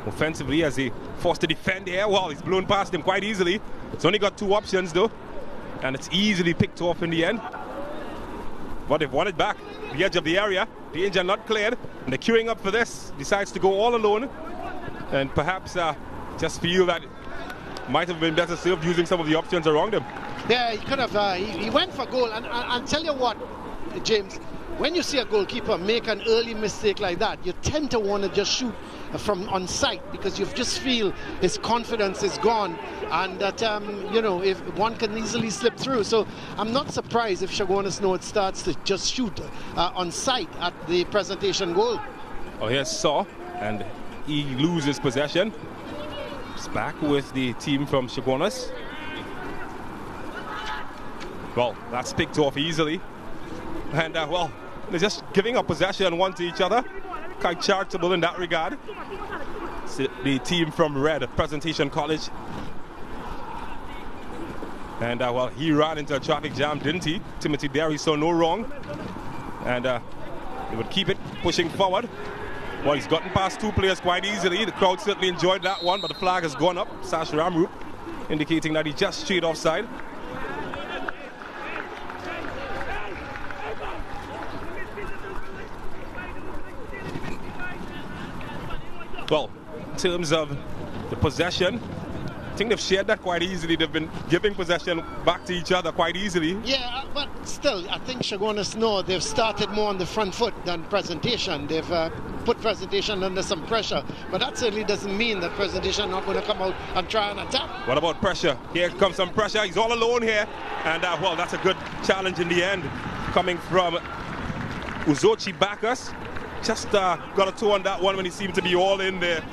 offensively as he forced to defend here. Well, he's blown past him quite easily. It's only got 2 options though, and it's easily picked off in the end. But they've won it back. The edge of the area, danger not cleared, and they're queuing up for this. Decides to go all alone, and perhaps just feel that might have been better served using some of the options around him. Yeah, he could have. He went for goal, and tell you what, James, when you see a goalkeeper make an early mistake like that, you tend to want to just shoot from on sight because you just feel his confidence is gone, and that if one can easily slip through. So I'm not surprised if Chaguanas North starts to just shoot on sight at the presentation goal. Oh, here's Saw, and he loses possession. It's back with the team from Chaguanas. Well, that's picked off easily, and well, they're just giving up possession one to each other. Quite charitable in that regard. It's the team from Red at Presentation College. And well, he ran into a traffic jam, didn't he? Timothy Derry saw no wrong. And they would keep it pushing forward. Well, he's gotten past 2 players quite easily. The crowd certainly enjoyed that one, but the flag has gone up. Sash Ramroop indicating that he just straight offside. Well, in terms of the possession, I think they've shared that quite easily. They've been giving possession back to each other quite easily. Yeah, but still, I think Chaguanas know they've started more on the front foot than Presentation. They've put Presentation under some pressure, but that certainly doesn't mean that Presentation not going to come out and try and attack. What about pressure? Here comes some pressure. He's all alone here, and well, that's a good challenge in the end, coming from Uzochi Bacchus. Just got a toe on that one when he seemed to be all in there.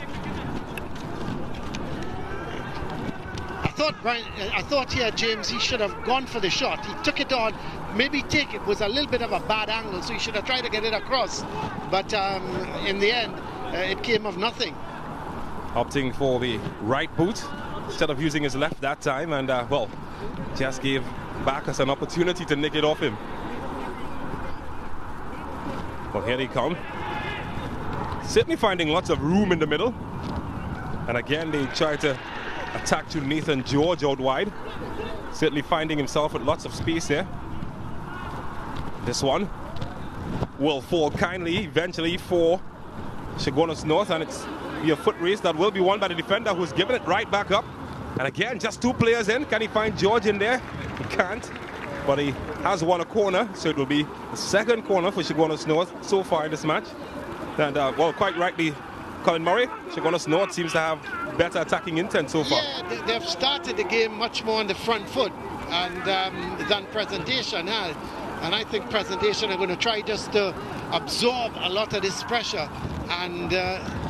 I thought here, James, he should have gone for the shot. He took it on, maybe it was a little bit of a bad angle, so he should have tried to get it across. But in the end, it came of nothing. Opting for the right boot instead of using his left that time, and well, just gave Bacchus an opportunity to nick it off him. Well, here they come. Certainly finding lots of room in the middle. And again, they try to attack to Nathan George out wide. Certainly finding himself with lots of space there. This one will fall kindly eventually for Chaguanas North, and it's a foot race that will be won by the defender, who's given it right back up. And again, just 2 players in. Can he find George in there? He can't. But he has won a corner, so it will be the 2nd corner for Chaguanas North so far in this match. And well, quite rightly, Colin Murray, Chaguanas North seems to have better attacking intent so far. Yeah, they've started the game much more on the front foot and than Presentation has. And I think Presentation are going to try just to absorb a lot of this pressure and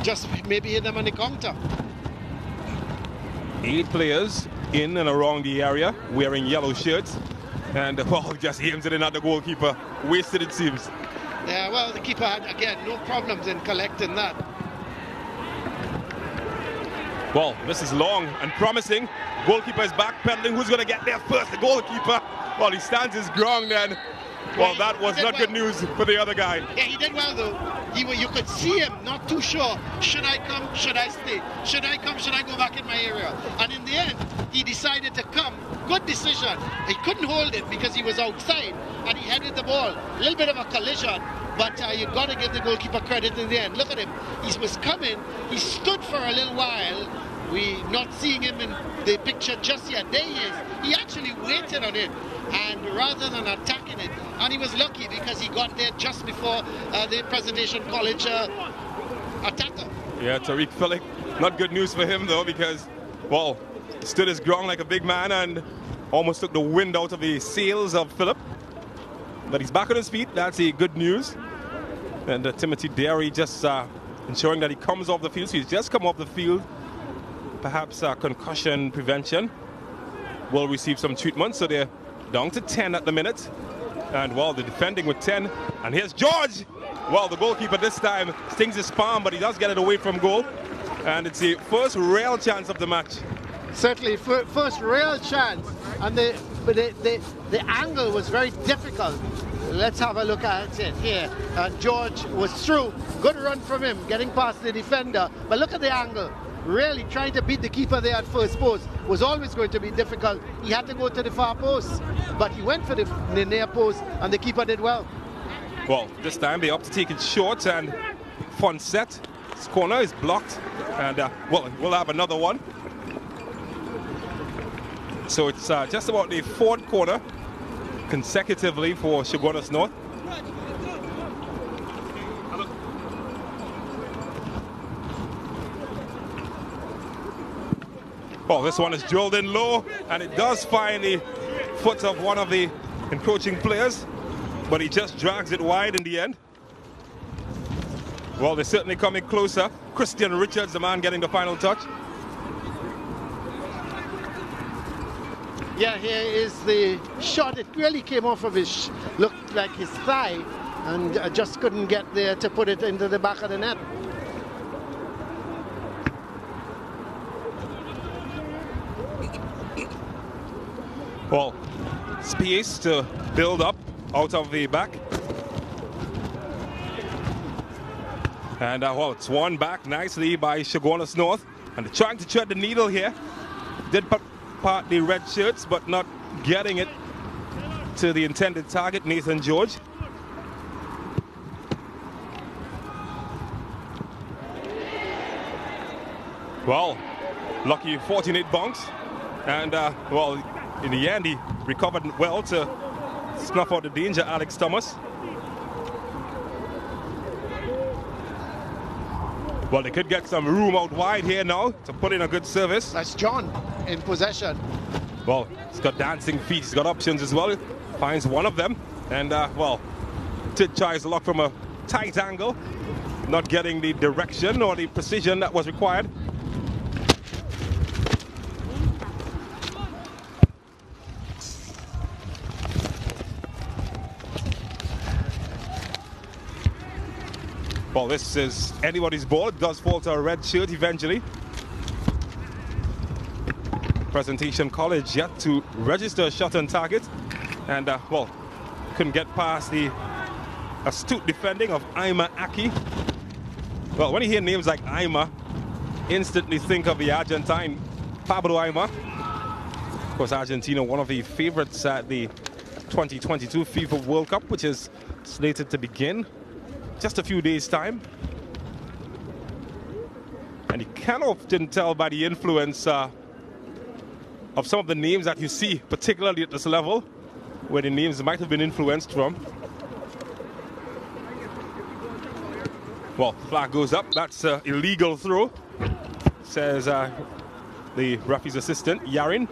just maybe hit them on the counter. 8 players in and around the area wearing yellow shirts. And well, just aims it in at the goalkeeper. Wasted, it seems. Yeah, well, the keeper had, again, no problems in collecting that. Well, this is long and promising. Goalkeeper is backpedaling. Who's going to get there first? The goalkeeper. Well, he stands his ground then. Well, that was not good news for the other guy. Yeah, he did well, though. You could see him not too sure. Should I come? Should I stay? Should I come? Should I go back in my area? And in the end, he decided to come. Good decision. He couldn't hold it because he was outside, and he headed the ball. A little bit of a collision, but you've got to give the goalkeeper credit in the end. Look at him. He was coming. He stood for a little while. We're not seeing him in the picture just yet. There he is. He actually waited on it, and rather than attacking it, and he was lucky because he got there just before the Presentation College attacker. Yeah, Tariq Phillip. Not good news for him though, because, well, stood his ground like a big man and almost took the wind out of the sails of Phillip. But he's back on his feet. That's a good news. And Timothy Derry just ensuring that he comes off the field. So he's just come off the field. Perhaps concussion prevention will receive some treatment. So they're down to 10 at the minute. And well, they're defending with 10. And here's George. Well, the goalkeeper this time stings his palm, but he does get it away from goal. And it's the first real chance of the match. Certainly, first real chance. And the angle was very difficult. let's have a look at it here. George was through. Good run from him, getting past the defender. But look at the angle. Really trying to beat the keeper there at first post was always going to be difficult. He had to go to the far post, but he went for the near post, and the keeper did well. Well, this time they opt to take it short, and Fonset, his corner is blocked, and well, we'll have another one. So it's just about the fourth corner consecutively for Chaguanas North. Well, this one is drilled in low, and it does find the foot of one of the encroaching players, but he just drags it wide in the end. Well, they're certainly coming closer. Christian Richards, the man getting the final touch. Yeah, here is the shot. It really came off of his, looked like his thigh, and just couldn't get there to put it into the back of the net. Well, space to build up out of the back. And well, it's won back nicely by Chaguanas North. And they're trying to thread the needle here. Did part the red shirts, but not getting it to the intended target, Nathan George. Well, lucky 14-8 bounce. And well, in the end, he recovered well to snuff out the danger, Alex Thomas. Well, they could get some room out wide here now to put in a good service. That's John in possession. Well, he's got dancing feet, he's got options as well. Finds one of them, and well, did try his luck from a tight angle, not getting the direction or the precision that was required. Well, this is anybody's ball. It does fall to a red shirt eventually. Presentation College yet to register a shot on target. And, well, couldn't get past the astute defending of Ima Aki. Well, when you hear names like Ima, instantly think of the Argentine Pablo Ima. Of course, Argentina, one of the favorites at the 2022 FIFA World Cup, which is slated to begin just a few days' time. And you can often tell by the influence of some of the names that you see, particularly at this level, where the names might have been influenced from. Well, flag goes up. That's an illegal throw, says the referee's assistant, Yarin.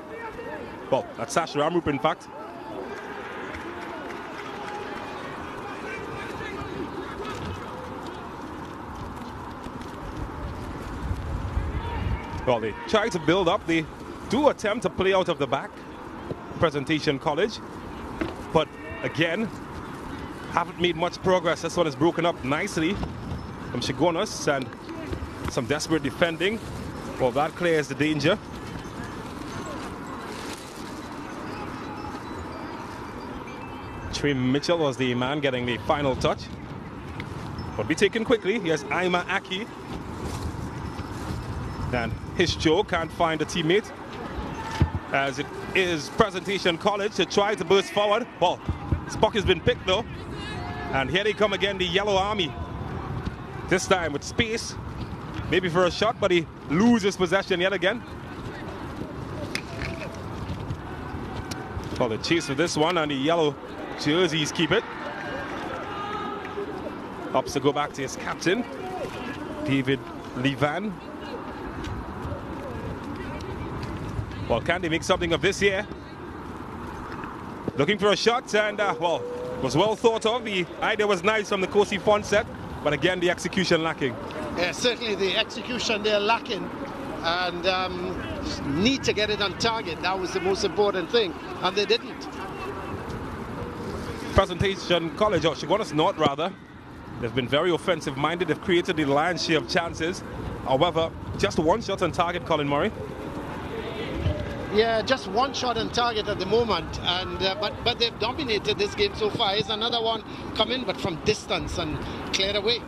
Well, that's Sash Ramrup, in fact. Well, they try to build up. They do attempt to play out of the back, Presentation College. But again, haven't made much progress. This one is broken up nicely from Chaguanas, and some desperate defending. Well, that clears the danger. Trey Mitchell was the man getting the final touch. But be taken quickly. Here's Ima Aki. And his Joe can't find a teammate, as it is Presentation College to try to burst forward. Well, his puck has been picked though, and here they come again, the Yellow Army. This time with space, maybe for a shot, but he loses possession yet again. Well, the chase for this one, and the yellow jerseys keep it. Opts to go back to his captain, David Levan. Well, can they make something of this here? Looking for a shot, and well, was well thought of. The idea was nice from the Kosi Fonset, but again, the execution lacking. Yeah, certainly the execution there lacking, and need to get it on target. That was the most important thing, and they didn't. Presentation College, or Chaguanas North rather, they've been very offensive-minded. They've created the lion's share of chances. However, just one shot on target, Colin Murray. Yeah, just one shot on target at the moment, and but they've dominated this game so far. Here's another one coming, but from distance and cleared away.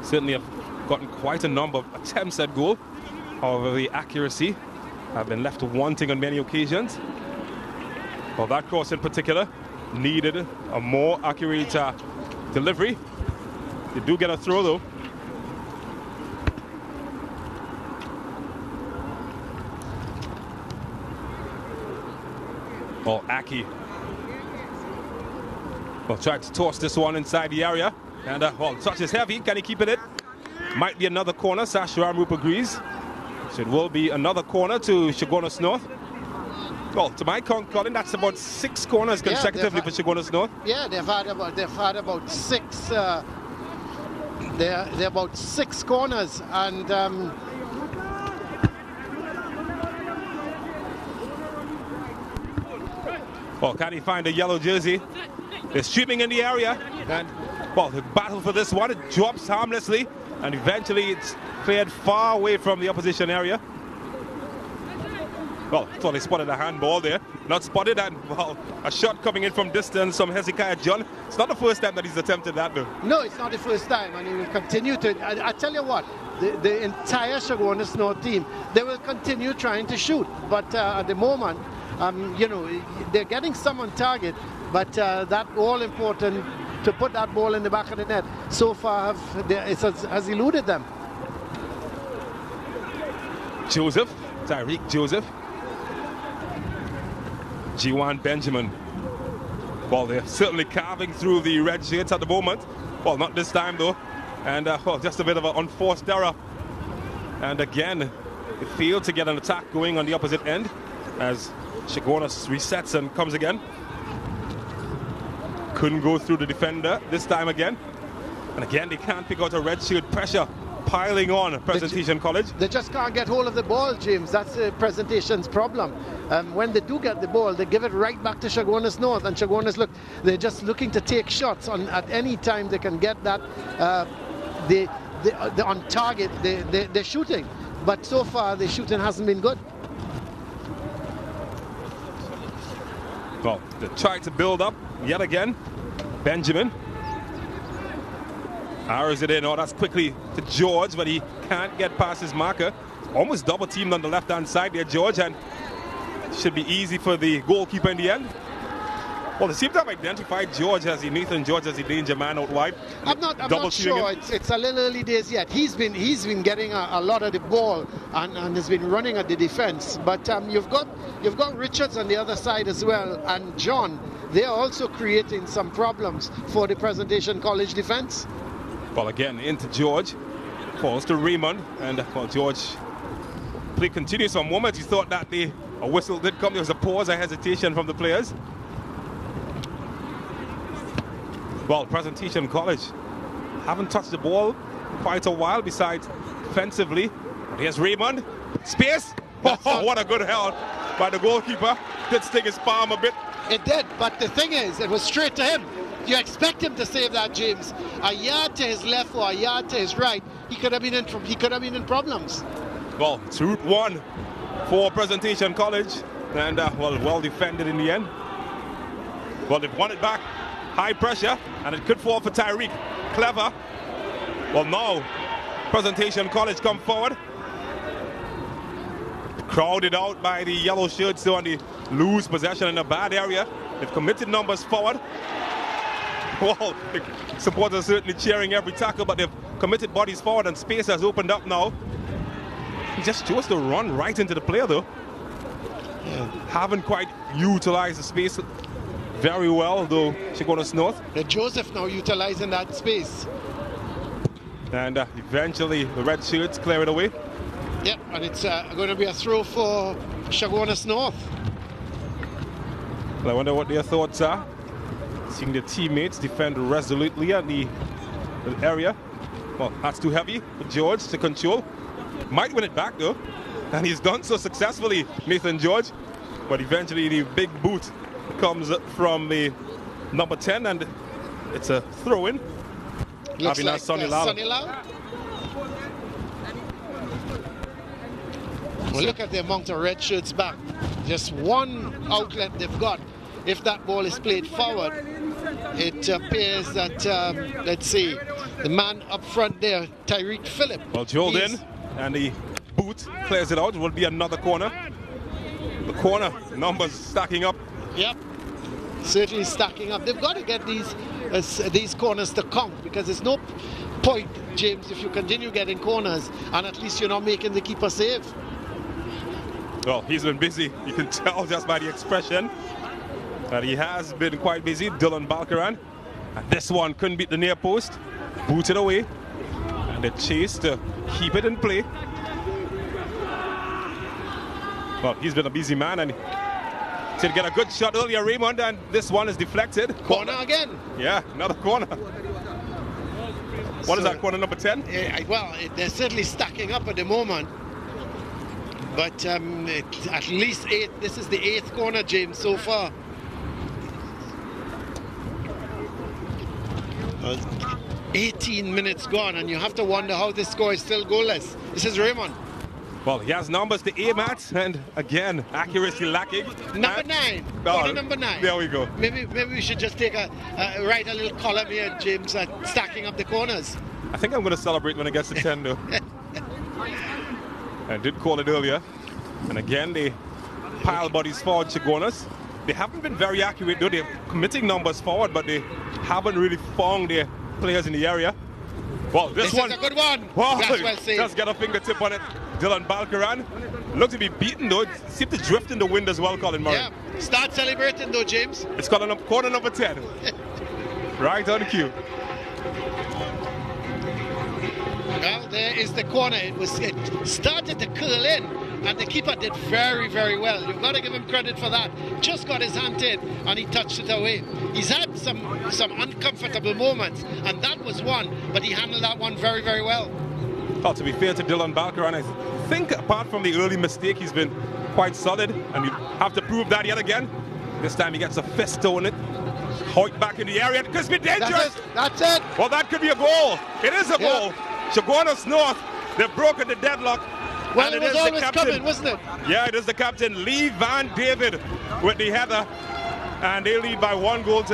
Certainly have gotten quite a number of attempts at goal. However, the accuracy have been left wanting on many occasions. Well, that cross in particular needed a more accurate delivery. They do get a throw though. Oh, Aki. Well, tried to toss this one inside the area. And, well, touch is heavy. Can he keep it in? Might be another corner. Sash Ramroop agrees. So it will be another corner to Chaguanas North. Well, to my count, Colin, that's about 6 corners consecutively for Chaguanas North. Yeah, they've had about 6. They're about 6 corners, and well, can he find a yellow jersey? They're streaming in the area, and well, the battle for this one, it drops harmlessly, and eventually it's cleared far away from the opposition area. Well, I thought they spotted a handball there. Not spotted, and well, a shot coming in from distance from Hezekiah John. It's not the first time that he's attempted that, though. No, it's not the first time, and he will continue to. I tell you what, the entire Chaguanas North team, they will continue trying to shoot, but at the moment, you know, they're getting some on target, but that all important to put that ball in the back of the net so far has eluded them. Joseph, Tyreek Joseph. G1 Benjamin. Well, they're certainly carving through the red shirts at the moment. Well, not this time though. And well, just a bit of an unforced error. And again, they failed to get an attack going on the opposite end as Chaguanas resets and comes again. Couldn't go through the defender this time again. And again, they can't pick out a red shirt. Pressure piling on Presentation College. They just can't get hold of the ball, James. That's the Presentation's problem. When they do get the ball, they give it right back to Chaguanas North, and Chaguanas they're just looking to take shots at any time they can get that on target. They're shooting, but so far the shooting hasn't been good. Well, they tried to build up yet again. Benjamin arrows it in. Oh, that's quickly to George, but he can't get past his marker. Almost double teamed on the left hand side there, George, and should be easy for the goalkeeper in the end. Well, they seem to have identified George as Nathan George as the danger man out wide. I'm not sure. It's a little early days yet. He's been getting a lot of the ball and has been running at the defense. But you've got Richards on the other side as well, and John. They're also creating some problems for the Presentation College defense. Well, again into George, falls to Raymond, and well, George play continues. For a moment, he thought that a whistle did come. There was a pause, a hesitation from the players. Well, Presentation College haven't touched the ball quite a while, besides defensively. Here's Raymond. Space. Oh, what a good help by the goalkeeper. Did sting his palm a bit. It did, but the thing is, it was straight to him. You expect him to save that, James. A yard to his left or a yard to his right, he could have been in problems. Well, it's route 1 for Presentation College, and well defended in the end. Well, they've won it back. High pressure, and it could fall for Tyreek. Clever. Well, now Presentation College come forward. Crowded out by the yellow shirts on the loose possession in a bad area. They've committed numbers forward. Well, the supporters are certainly cheering every tackle, but they've committed bodies forward, and space has opened up now. He just chose to run right into the player, though. Yeah. Haven't quite utilized the space very well, though, Chaguanas North. Joseph now utilizing that space. And eventually the red shirts clear it away. Yep, and it's going to be a throw for Chaguanas North. Well, I wonder what their thoughts are. Seeing their teammates defend resolutely at the area. Well, that's too heavy for George to control. Might win it back, though. And he's done so successfully, Nathan George. But eventually the big boot comes from the number 10, and it's a throw-in. Looks like Sonny Lau. Well, look at the amount of red shirts back. Just one outlet they've got. If that ball is played forward, it appears that, let's see, the man up front there, Tyreek Phillip. Well, drilled in, and the boot clears it out. It will be another corner. The corner numbers stacking up. Yep, certainly stacking up. They've got to get these corners to count, because there's no point, James, if you continue getting corners and at least you're not making the keeper save. Well, he's been busy. You can tell just by the expression that he has been quite busy. Dylan Balcaran. And this one couldn't beat the near post. Booted away. And the chase to keep it in play. Well, he's been a busy man, and he did get a good shot earlier, Raymond, and this one is deflected. Corner again. Yeah, another corner. What is that, corner number 10? Well, they're certainly stacking up at the moment. But at least 8. This is the 8th corner, James, so far. 18 minutes gone, and you have to wonder how this score is still goalless. This is Raymond. Well, he has numbers to aim at, and again, accuracy lacking. Number 9. Corner number 9. There we go. Maybe we should just take write a little column here, James, stacking up the corners. I think I'm going to celebrate when it gets to 10, though. I did call it earlier. And again, they pile bodies forward, Chaguanas. They haven't been very accurate, though. They're committing numbers forward, but they haven't really found their players in the area. Well, this one is a good one. Wow, That's well saved. Just get a fingertip on it. Dylan Balcaran looks to be beaten, though. It seemed to drift in the wind as well, Colin Murray. Yeah, start celebrating, though, James. It's corner number 10. Right on cue. Well, there is the corner. It started to curl in, and the keeper did very, very well. You've got to give him credit for that. Just got his hand in, and he touched it away. He's had some uncomfortable moments, and that was one, but he handled that one very, very well. Well, to be fair to Dylan Balcaran, I think apart from the early mistake, he's been quite solid, and you have to prove that yet again. This time he gets a fist on it. Hoyt back in the area. It could be dangerous. That's it. Well, that could be a goal. It is a goal. Chaguanas North, they've broken the deadlock. Well, and it was always coming, wasn't it? Yeah, it is the captain, Lee Van David, with the header. And they lead by 1-0.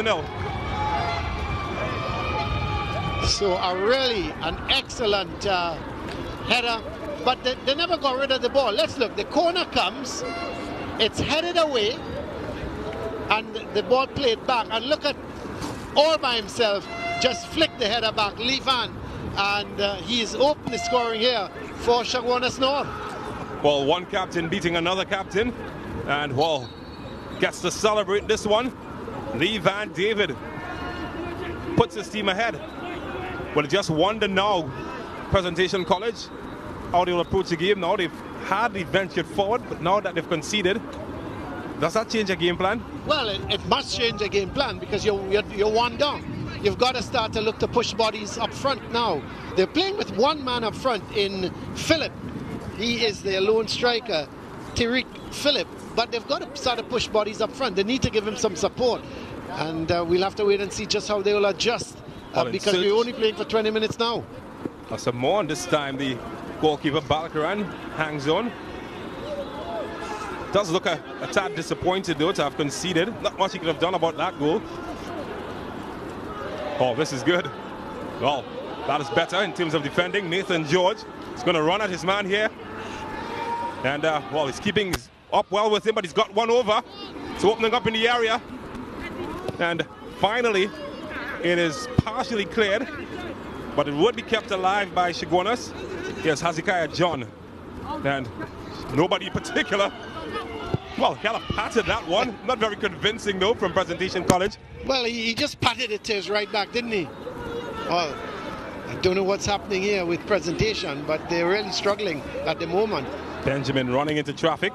So an excellent header, but they never got rid of the ball. Let's look. The corner comes, it's headed away, and the ball played back. And look at, all by himself, just flick the header back, Lee Van. And he is open the scoring here for Chaguanas North. Well, one captain beating another captain, and well, gets to celebrate this one. Lee Van David puts his team ahead. Well, just wonder now, Presentation College, how they will approach the game. Now they've hardly ventured forward, but now that they've conceded, does that change their game plan? Well, it must change the game plan, because you're one down. You've got to start to look to push bodies up front now. They're playing with one man up front in Phillip. He is their lone striker, Tyreek Phillip. But they've got to start to push bodies up front. They need to give him some support. And we'll have to wait and see just how they will adjust, because we're only playing for 20 minutes now. Some more, and this time the goalkeeper Balcaran hangs on. Does look a tad disappointed, though, to have conceded. Not much he could have done about that goal. Oh, this is good. Well, that is better in terms of defending. Nathan George is going to run at his man here. And, well, he's keeping up well with him, but he's got one over. It's opening up in the area. And finally, it is partially cleared, but it would be kept alive by Chaguanas. Here's Hezekiah John. And nobody in particular. Well, he kind of patted that one. Not very convincing, though, from Presentation College. Well, he just patted it to his right back, didn't he? Well, I don't know what's happening here with Presentation, but they're really struggling at the moment. Benjamin running into traffic.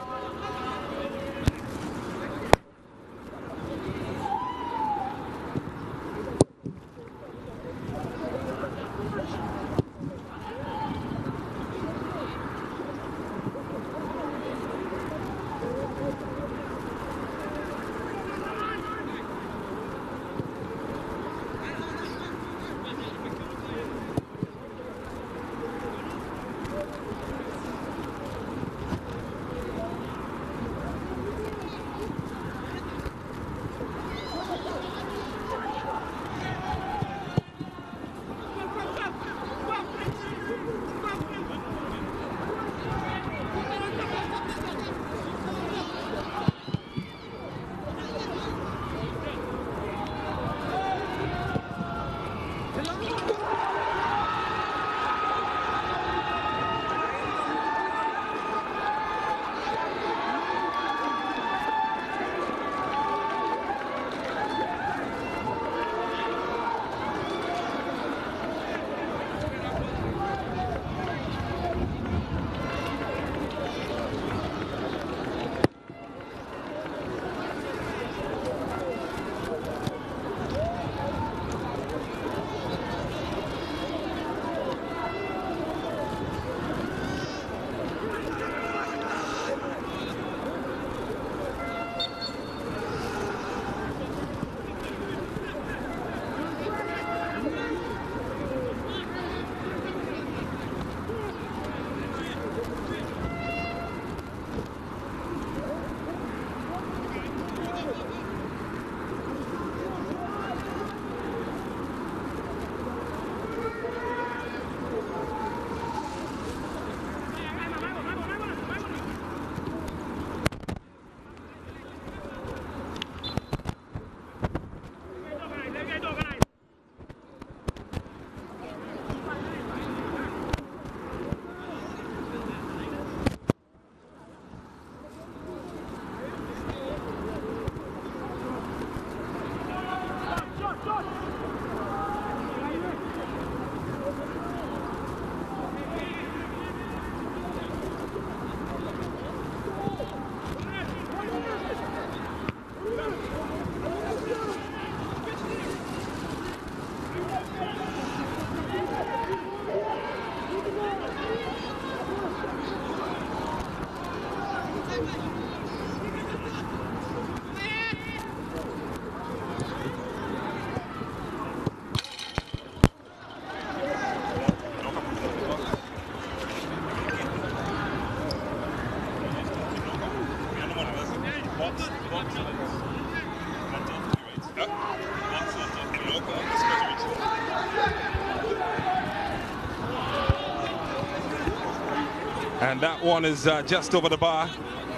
And that one is just over the bar,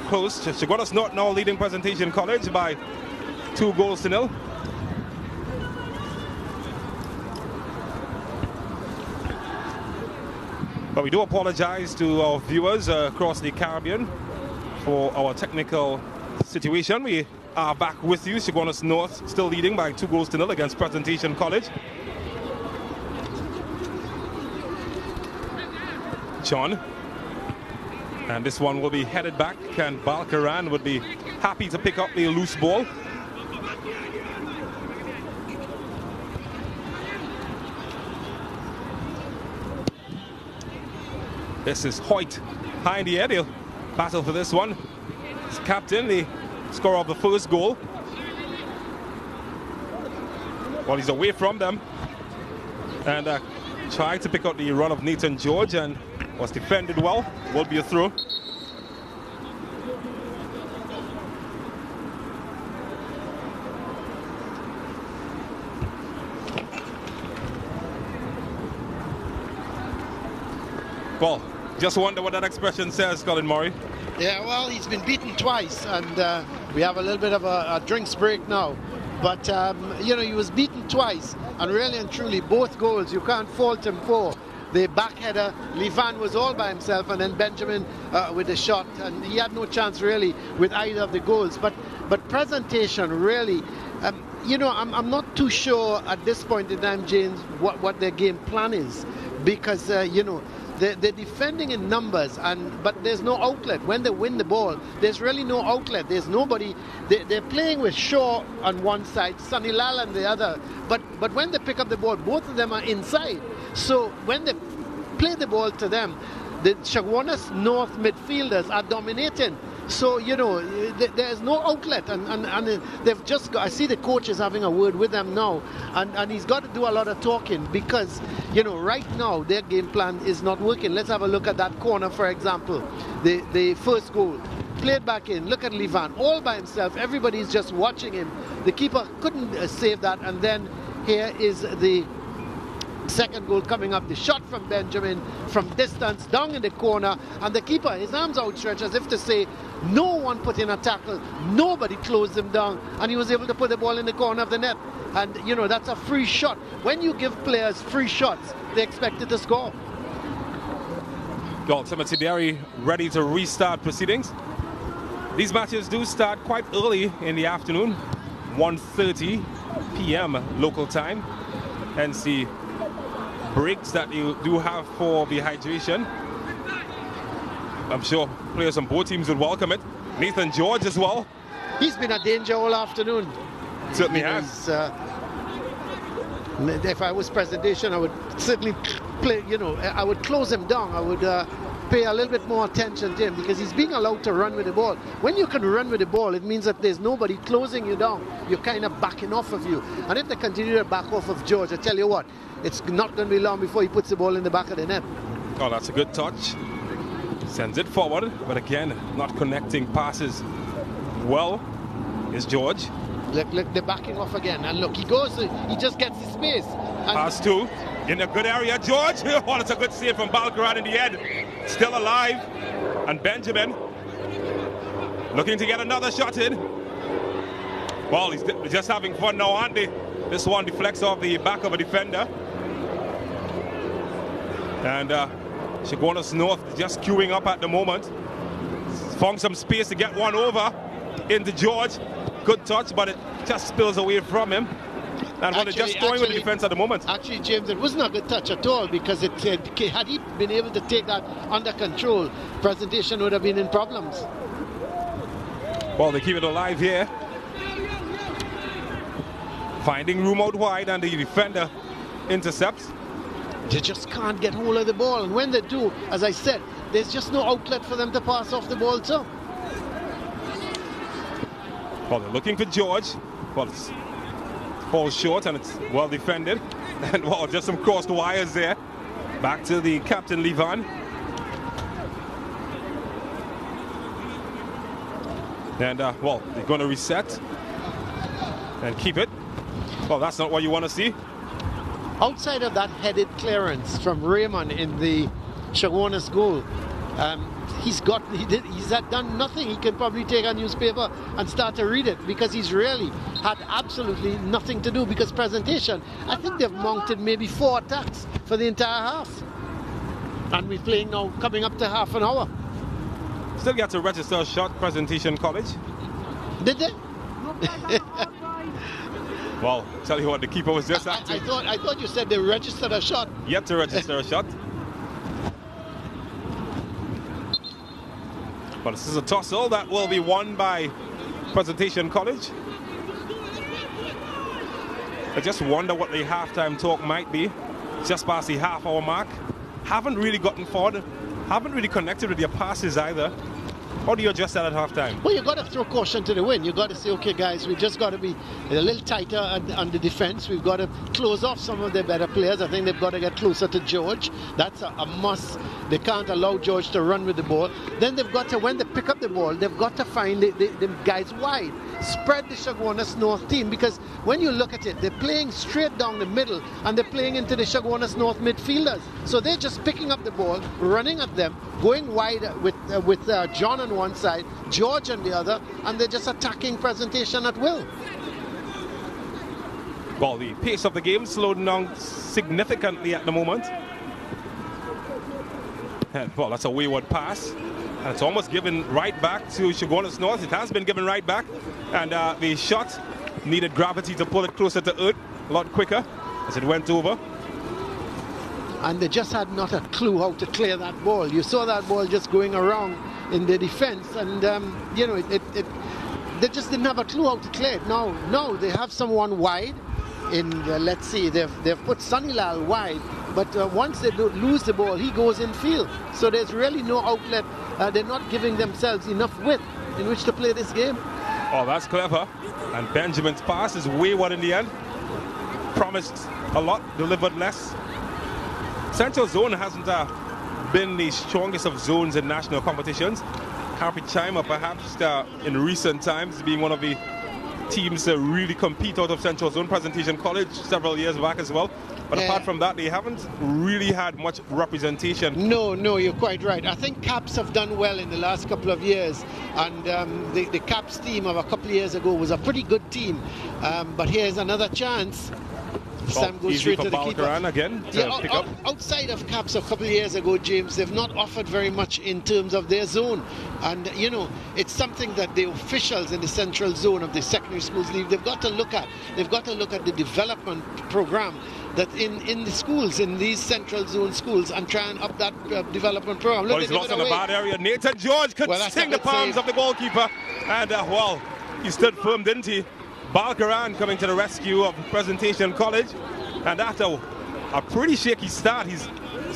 close. Chaguanas North now leading Presentation College by 2-0. But we do apologize to our viewers across the Caribbean for our technical situation. We are back with you. Chaguanas North still leading by 2-0 against Presentation College. John. And this one will be headed back, and Balkaran would be happy to pick up the loose ball. This is Hoyt high in the air. They'll battle for this one. It's captain, the scorer of the first goal. Well, he's away from them. And tried to pick out the run of Nathan George and was defended well. Will be a throw. Well, just wonder what that expression says, Colin Murray. Yeah, well, he's been beaten twice, and we have a little bit of a drinks break now. But, you know, he was beaten twice, and really and truly, both goals, you can't fault him for. The back header, Levan was all by himself, and then Benjamin with the shot, and he had no chance really with either of the goals. But Presentation, really, you know, I'm not too sure at this point in time, James, what their game plan is, because, you know, they're defending in numbers, but there's no outlet. When they win the ball, there's really no outlet. There's nobody. They're playing with Shaw on one side, Sunny Lal on the other. But when they pick up the ball, both of them are inside. So when they play the ball to them, the Chaguanas North midfielders are dominating. So, you know, there's no outlet, and they've just got, I see the coach is having a word with them now, and he's got to do a lot of talking, because, you know, right now their game plan is not working. Let's have a look at that corner, for example, the first goal. Played back in, look at Levan, all by himself, everybody's just watching him. The keeper couldn't save that, and then here is the second goal coming up, the shot from Benjamin from distance down in the corner, and the keeper, his arms outstretched as if to say, no one put in a tackle, nobody closed him down, and he was able to put the ball in the corner of the net. And you know, that's a free shot. When you give players free shots, they expect it to score. Timothy Derry ready to restart proceedings. These matches do start quite early in the afternoon, 1:30 p.m. local time, hence the breaks that you do have for the hydration. I'm sure players on both teams would welcome it. Nathan George as well. He's been a danger all afternoon. Certainly has. If I was Presentation, I would certainly play, you know, I would close him down. I would pay a little bit more attention to him, because he's being allowed to run with the ball. When you can run with the ball, it means that there's nobody closing you down. You're kind of backing off of you. And if they continue to back off of George, I tell you what, it's not going to be long before he puts the ball in the back of the net. Oh, that's a good touch. Sends it forward, but again, not connecting passes well is George. Look, they're backing off again. And look, he goes, he just gets the space. Pass two, in a good area, George. Oh, it's a good save from Balkaran in the end. Still alive. And Benjamin looking to get another shot in. Well, he's just having fun now, aren't they? This one deflects off the back of a defender. And Chaguanas North just queuing up at the moment. Found some space to get one over into George. Good touch, but it just spills away from him. And they're just throwing with the defense at the moment. Actually, James, it wasn't a good touch at all, because had he been able to take that under control, Presentation would have been in problems. Well, they keep it alive here. Finding room out wide, and the defender intercepts. They just can't get hold of the ball, and when they do, as I said, there's just no outlet for them to pass off the ball to. Well, they're looking for George. Well, it's falls short, and it's well defended. And well, just some crossed wires there. Back to the captain, Levan. And well, they're going to reset and keep it. Well, that's not what you want to see. Outside of that headed clearance from Raymond in the Chaguanas goal, He's had done nothing. He can probably take a newspaper and start to read it, because he's really had absolutely nothing to do. Because presentation, I think they've mounted maybe 4 attacks for the entire half, and we're playing now, coming up to half an hour. Still got to register a shot, Presentation College. Did they? Well, tell you what, the keeper was just active. I thought you said they registered a shot. Yet to register a shot. But this is a tussle that will be won by Presentation College. I just wonder what the halftime talk might be. Just past the half-hour mark. Haven't really gotten forward. Haven't really connected with their passes either. How do you adjust that at halftime? Well, you've got to throw caution to the wind. You've got to say, okay, guys, we've just got to be a little tighter on the defense. We've got to close off some of their better players. I think they've got to get closer to George. That's a must. They can't allow George to run with the ball. Then they've got to, when they pick up the ball, they've got to find the guys wide. Spread the Chaguanas North team, because when you look at it, they're playing straight down the middle and they're playing into the Chaguanas North midfielders. So they're just picking up the ball, running at them, going wide with John on one side, George on the other, and they're just attacking Presentation at will. Well, the pace of the game slowed down significantly at the moment. And, well, that's a wayward pass. And it's almost given right back to Chaguanas North. It has been given right back. And the shot needed gravity to pull it closer to earth a lot quicker as it went over. And they just had not a clue how to clear that ball. You saw that ball just going around in the defense, and you know, they just didn't have a clue how to clear it. Now they have someone wide in let's see, they've put Sunilal wide, but once they lose the ball, he goes in field. So there's really no outlet. They're not giving themselves enough width in which to play this game. Oh, that's clever. And Benjamin's pass is wayward in the end. Promised a lot, delivered less. Central Zone hasn't been the strongest of zones in national competitions. Happy Chima perhaps in recent times being one of the teams that really compete out of Central Zone. Presentation College several years back as well. But apart from that, they haven't really had much representation. No, you're quite right. I think Caps have done well in the last couple of years. And the Caps team of a couple of years ago was a pretty good team. But here's another chance. Sam goes straight to the keeper. Again to pick up. Outside of Caps a couple of years ago, James, they've not offered very much in terms of their zone. And, you know, it's something that the officials in the central zone of the secondary schools league, they've got to look at. They've got to look at the development program that in the schools, in these central zone schools, and try and up that development program. Look, he's lost in a bad area. Nathan George could sting the palms of the goalkeeper. And, well, he stood firm, didn't he? Balkaran coming to the rescue of Presentation College, and after a pretty shaky start, he's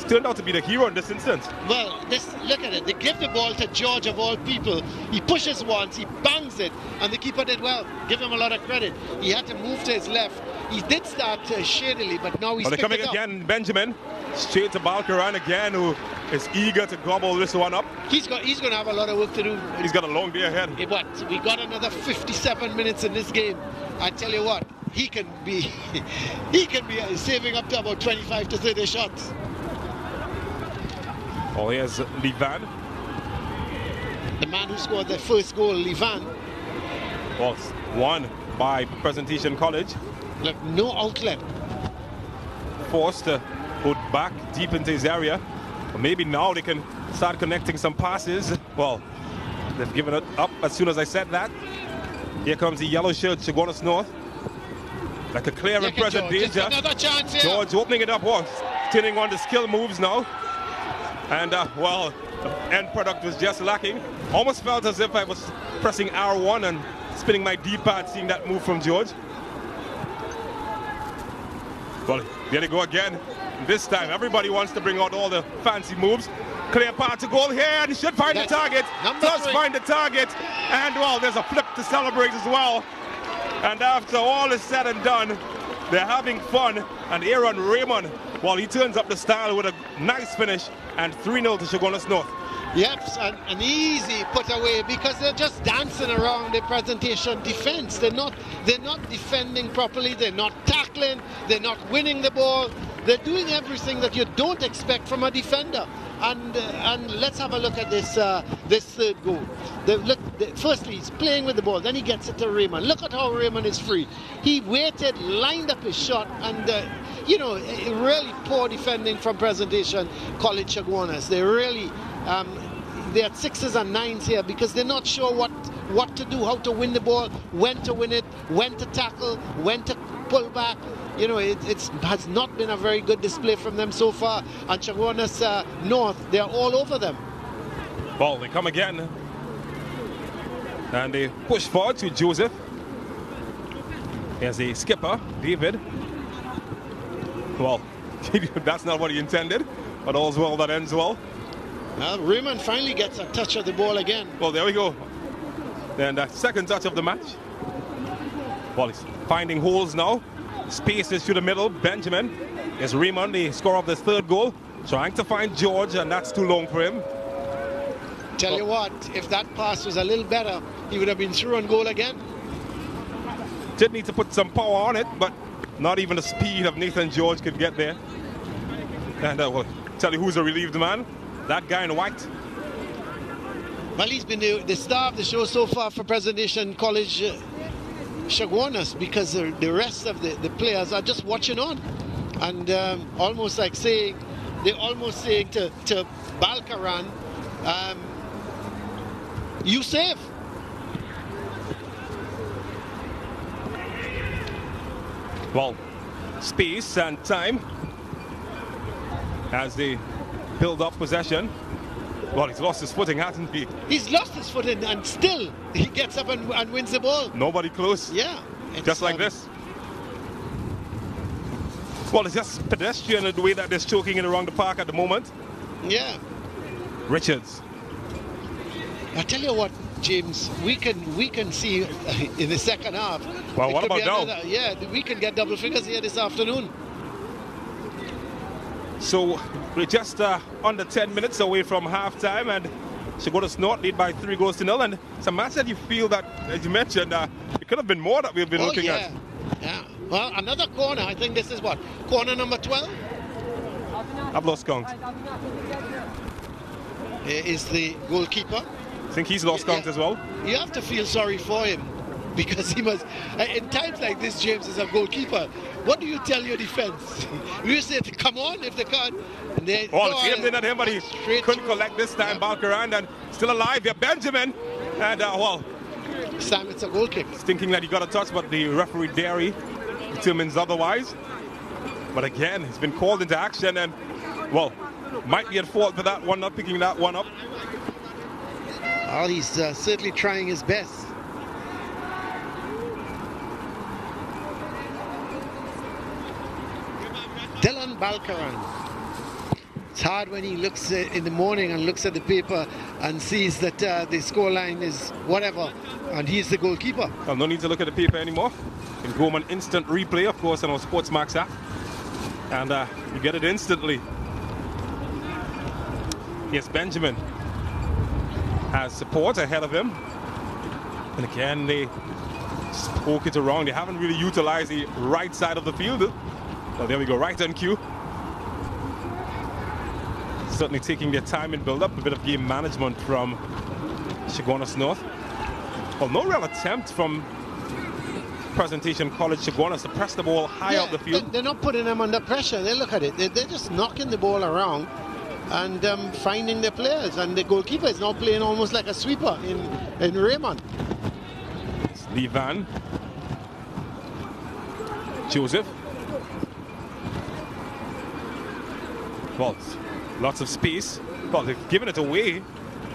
turned out to be the hero in this instance. Well, look at it. They give the ball to George of all people. He pushes once, he bangs it, and the keeper did well. Give him a lot of credit. He had to move to his left. He did start shadily, but now he's they're coming again. Benjamin straight to Balkaran again, who is eager to gobble this one up. He's going to have a lot of work to do. He's got a long day ahead. But we got another 57 minutes in this game. I tell you what, he can be saving up to about 25 to 30 shots. Oh, here's Livan. The man who scored the first goal, Livan. Was won by Presentation College. Look, no outlet. Forced to put back deep into his area. But maybe now they can start connecting some passes. Well, they've given it up as soon as I said that. Here comes the yellow shirt, Chaguanas North. Like a clear and present danger. Another chance here. George opening it up, turning on the skill moves now. And, well, the end product was just lacking. Almost felt as if I was pressing R1 and spinning my D-pad, seeing that move from George. Well, there they go again. This time, everybody wants to bring out all the fancy moves. Clear path to goal here, and he should find the target. Does find the target. And, well, there's a flip to celebrate as well. And after all is said and done, they're having fun. And Aaron Raymond, well, he turns up the style with a nice finish. And 3-0 to Chaguanas North. Yep, an easy put away, because they're just dancing around the Presentation defense. They're not defending properly. They're not tackling. They're not winning the ball. They're doing everything that you don't expect from a defender. And let's have a look at this this third goal. Firstly, he's playing with the ball, then he gets it to Raymond. Look at how Raymond is free. He waited, lined up his shot, and really poor defending from Presentation College Chaguanas. They really they're at 6s and 9s here because they're not sure what to do, how to win the ball, when to win it, when to tackle, when to pull back. It has not been a very good display from them so far. And Chaguanas North, they're all over them. Well, they come again. And they push forward to Joseph. Here's the skipper, David. Well, that's not what he intended, but all's well that ends well. Raymond finally gets a touch of the ball again. Well, there we go. Then the second touch of the match. Well, he's finding holes now. Spaces through the middle. Benjamin is Raymond, the scorer of the third goal, trying to find George, and that's too long for him. Tell you what, if that pass was a little better, he would have been through on goal again. Did need to put some power on it, but not even the speed of Nathan George could get there. And I will tell you who's a relieved man. That guy in white. Well, he's been the star of the show so far for Presentation College Chaguanas, because the rest of the players are just watching on. And almost like saying, they're almost saying to Balkaran, you safe. Well, space and time as they build up possession. Well, he's lost his footing, hasn't he? He's lost his footing, and still he gets up and wins the ball. Nobody close. Yeah. Just like this. Well, it's just pedestrian in the way that they're choking it around the park at the moment. Yeah. Richards. I tell you what, James, we can see in the second half. Well, what about now? Yeah, we can get double figures here this afternoon. So we're just under 10 minutes away from halftime, and Chaguanas North lead by 3-0, and it's a match that you feel that, as you mentioned, it could have been more that we've been looking at. Yeah. Well, another corner. I think this is what, corner number 12? I've lost count. Is the goalkeeper. I think he's lost count as well. You have to feel sorry for him, because he must. In times like this, James, as a goalkeeper, what do you tell your defense? You say, come on, if they can't. Came in at him, but he couldn't collect this time. Yeah. Balkaran, and still alive here, Benjamin. And this time it's a goal kick. Thinking that he got a touch, but the referee Derry determines otherwise. But again, he's been called into action, and well, might be at fault for that one, not picking that one up. Well, he's certainly trying his best. Dylan Balkaran. It's hard when he looks in the morning and looks at the paper and sees that the scoreline is whatever, and he's the goalkeeper. Well, no need to look at the paper anymore. You can go on an instant replay, of course, on our Sportsmax app, and you get it instantly. Yes, Benjamin has support ahead of him, and again they spoke it around. They haven't really utilized the right side of the field. Well, there we go, right on cue. Certainly taking their time in build-up, a bit of game management from Chaguanas North. Well, no real attempt from Presentation College Chaguanas to press the ball high up the field. They're not putting them under pressure. They look at it. They're just knocking the ball around and finding their players. And the goalkeeper is now playing almost like a sweeper in Raymond. It's Lee Van. Joseph. Well, lots of space. Well, they've given it away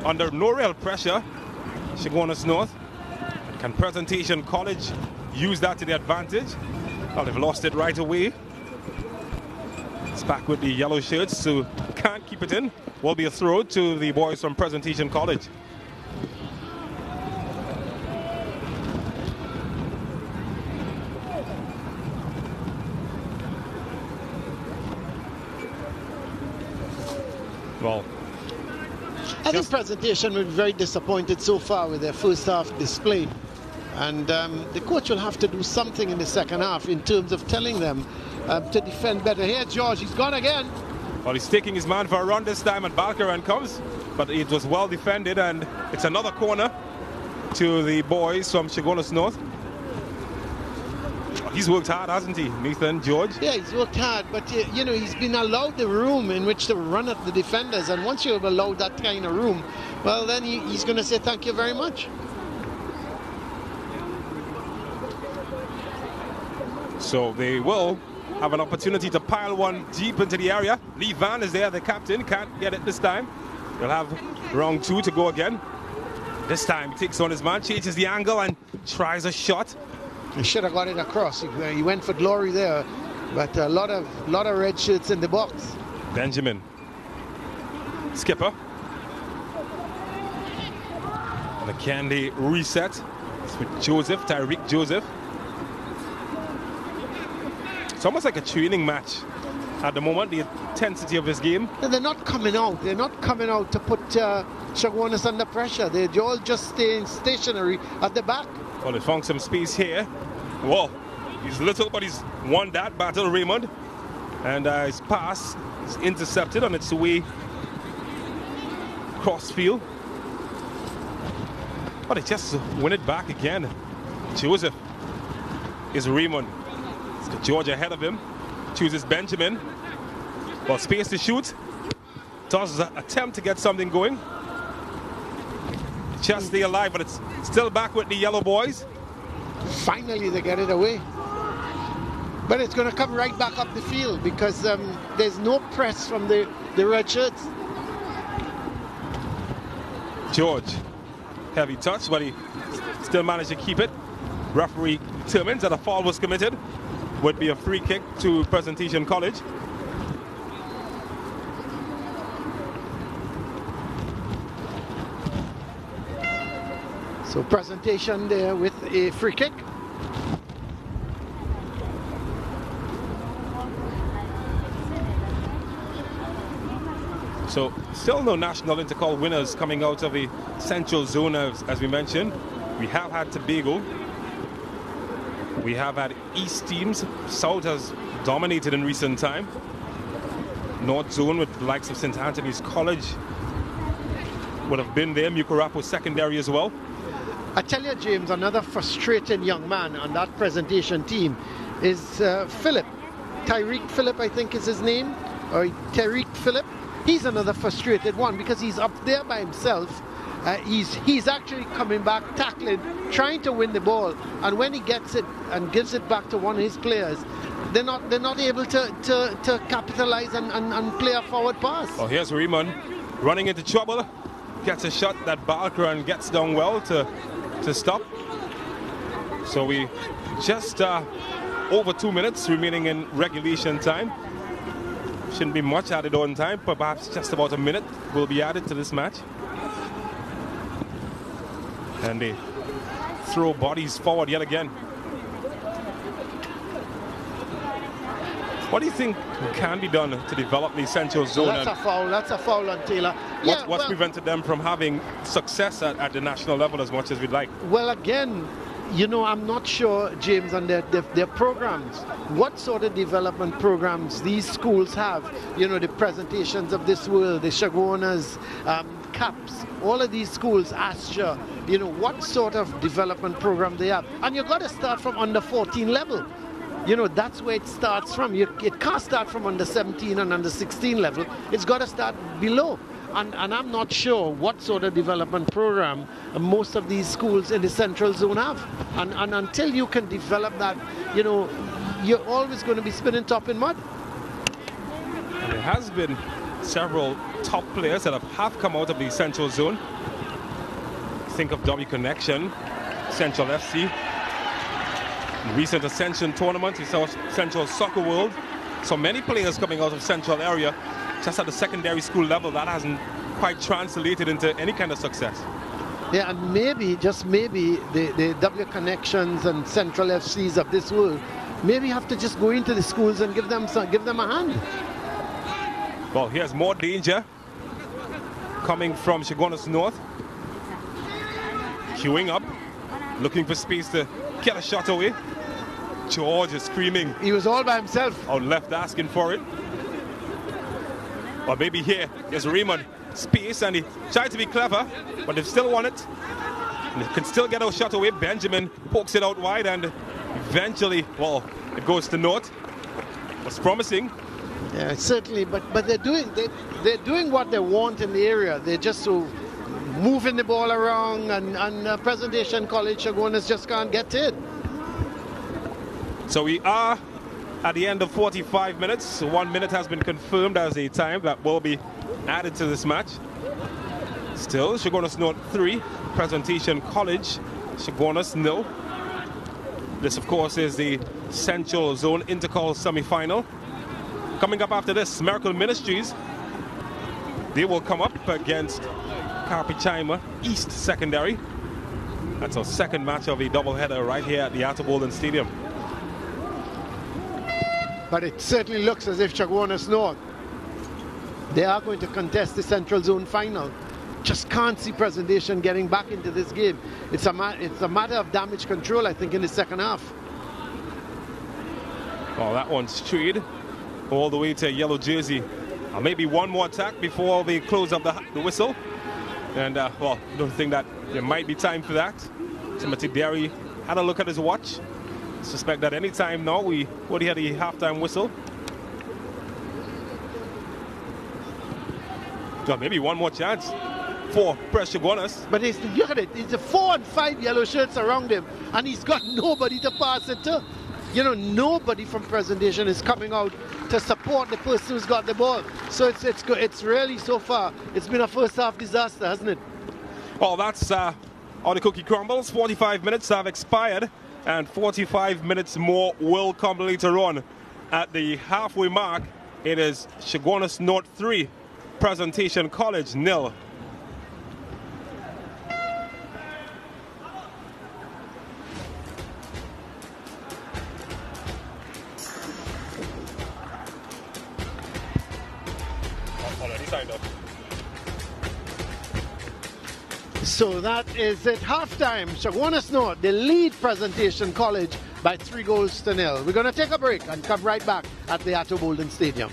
under no real pressure. Chaguanas North. Can Presentation College use that to their advantage? Well, they've lost it right away. It's back with the yellow shirts, so can't keep it in. Will be a throw to the boys from Presentation College. Well, I think Presentation will be very disappointed so far with their first half display, and the coach will have to do something in the second half in terms of telling them to defend better. Here, George, he's gone again. Well, he's taking his man for a run this time, and Balkaran comes, but it was well defended, and it's another corner to the boys from Chaguanas North. He's worked hard, hasn't he, Nathan George? Yeah, he's worked hard, but you know, he's been allowed the room in which to run at the defenders, and once you're allowed that kind of room, well, then he's going to say thank you very much. So they will have an opportunity to pile one deep into the area. Lee Van is there, the captain, can't get it this time. They'll have round 2 to go again. This time he takes on his man, changes the angle and tries a shot. He should have got it across. He went for glory there, but a lot of red shirts in the box. Benjamin, skipper. And a candy reset. It's with Joseph, Tyreek Joseph. It's almost like a training match at the moment, the intensity of this game. And they're not coming out. They're not coming out to put Chaguanas under pressure. They're all just staying stationary at the back. Well, they found some space here. Whoa, he's little, but he's won that battle, Raymond. And his pass is intercepted on its way cross field. But they just win it back again. Joseph is Raymond. It's got George ahead of him. Chooses Benjamin. Well, space to shoot. Does attempt to get something going. Just stay alive, but it's still back with the yellow boys. Finally, they get it away. But it's going to come right back up the field because there's no press from the red shirts. George, heavy touch, but he still managed to keep it. Referee determines that a foul was committed. Would be a free kick to Presentation College. So Presentation there with a free kick. So still no national intercall winners coming out of the central zone as we mentioned. We have had Tobago. We have had East teams. South has dominated in recent time. North zone with the likes of St. Anthony's College would have been there. Mucurapo secondary as well. I tell you, James, another frustrated young man on that Presentation team is Philip. Tyreek Philip, I think is his name. Or Tyreek Philip. He's another frustrated one because he's up there by himself. He's actually coming back, tackling, trying to win the ball, and when he gets it and gives it back to one of his players, they're not able to capitalize and play a forward pass. Oh, here's Raymond running into trouble, gets a shot that Balkaran gets down well to stop. So we just over 2 minutes remaining in regulation time. Shouldn't be much added on time, but perhaps just about a minute will be added to this match. And they throw bodies forward yet again. What do you think can be done to develop the central zone? That's a foul. That's a foul on Taylor. What's prevented them from having success at the national level as much as we'd like? Well, again, you know, I'm not sure, James, on their programs. What sort of development programs these schools have? You know, the Presentations of this world, the Chaguanas, CAPS, all of these schools, Astra, you know, what sort of development program they have. And you've got to start from under 14 level. You know, that's where it starts from. It can't start from under 17 and under 16 level. It's got to start below. And I'm not sure what sort of development program most of these schools in the central zone have. And until you can develop that, you know, you're always going to be spinning top in mud. And there has been several top players that have come out of the central zone. Think of W Connection, Central FC. In recent Ascension tournament, we saw Central Soccer World. So many players coming out of central area. Just at the secondary school level, that hasn't quite translated into any kind of success. Yeah, and maybe, just maybe, the W Connections and Central FCs of this world maybe have to just go into the schools and give them a hand. Well, here's more danger coming from Chaguanas North. Queuing up, looking for space to get a shot away. George is screaming. He was all by himself. Out left asking for it. Or maybe here, there's Raymond space, and he tried to be clever, but they still won it. And they can still get a shot away. Benjamin pokes it out wide, and eventually, well, it goes to North. It's promising. Yeah, certainly, but they're doing what they want in the area. They're just so moving the ball around, and Presentation College Chaguanas just can't get to it. So we are at the end of 45 minutes. 1 minute has been confirmed as a time that will be added to this match. Still, Chaguanas North 3, Presentation College Chaguanas 0. This, of course, is the Central Zone Intercol semi-final. Coming up after this, Miracle Ministries. They will come up against Carpichaima East Secondary. That's our second match of a doubleheader right here at the Atherbolden Stadium. But it certainly looks as if Chaguanas North, they are going to contest the Central Zone final. Just can't see Presentation getting back into this game. It's a matter of damage control, I think, in the second half. Well, that one's strayed all the way to yellow jersey. Maybe one more attack before the close of the whistle. And, well, I don't think that there might be time for that. Timothy Derry had a look at his watch. Suspect that any time now we would hear the halftime whistle. So maybe one more chance for Press Chaguanas. But look at it, it's a 4 and 5 yellow shirts around him, and he's got nobody to pass it to. You know, nobody from Presentation is coming out to support the person who's got the ball. So it's really, so far, it's been a first half disaster, hasn't it? Well, that's how the cookie crumbles. 45 minutes have expired, and 45 minutes more will come later on. At the halfway mark, it is Chaguanas North 3, Presentation College 0. So that is at halftime. Chaguanas North, they lead Presentation College by 3-0. We're going to take a break and come right back at the Atherbolden Stadium.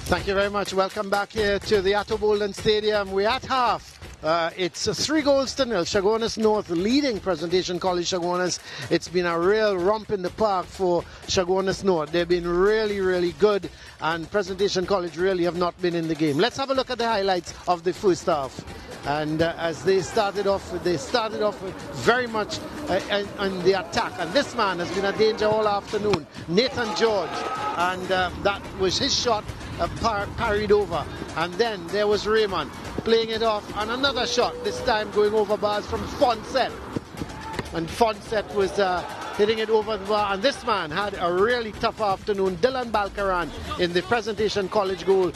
Thank you very much. Welcome back here to the Atto Bolden Stadium. We're at half. It's 3-0. Chaguanas North leading Presentation College Chaguanas. It's been a real romp in the park for Chaguanas North. They've been really, really good, and Presentation College really have not been in the game. Let's have a look at the highlights of the first half. And as they started off very much on the attack. And this man has been a danger all afternoon, Nathan George. And that was his shot parried over. And then there was Raymond playing it off, and another shot, this time going over bars from Fonset. And Fonset was hitting it over the bar, and this man had a really tough afternoon. Dylan Balcaran in the Presentation College goal.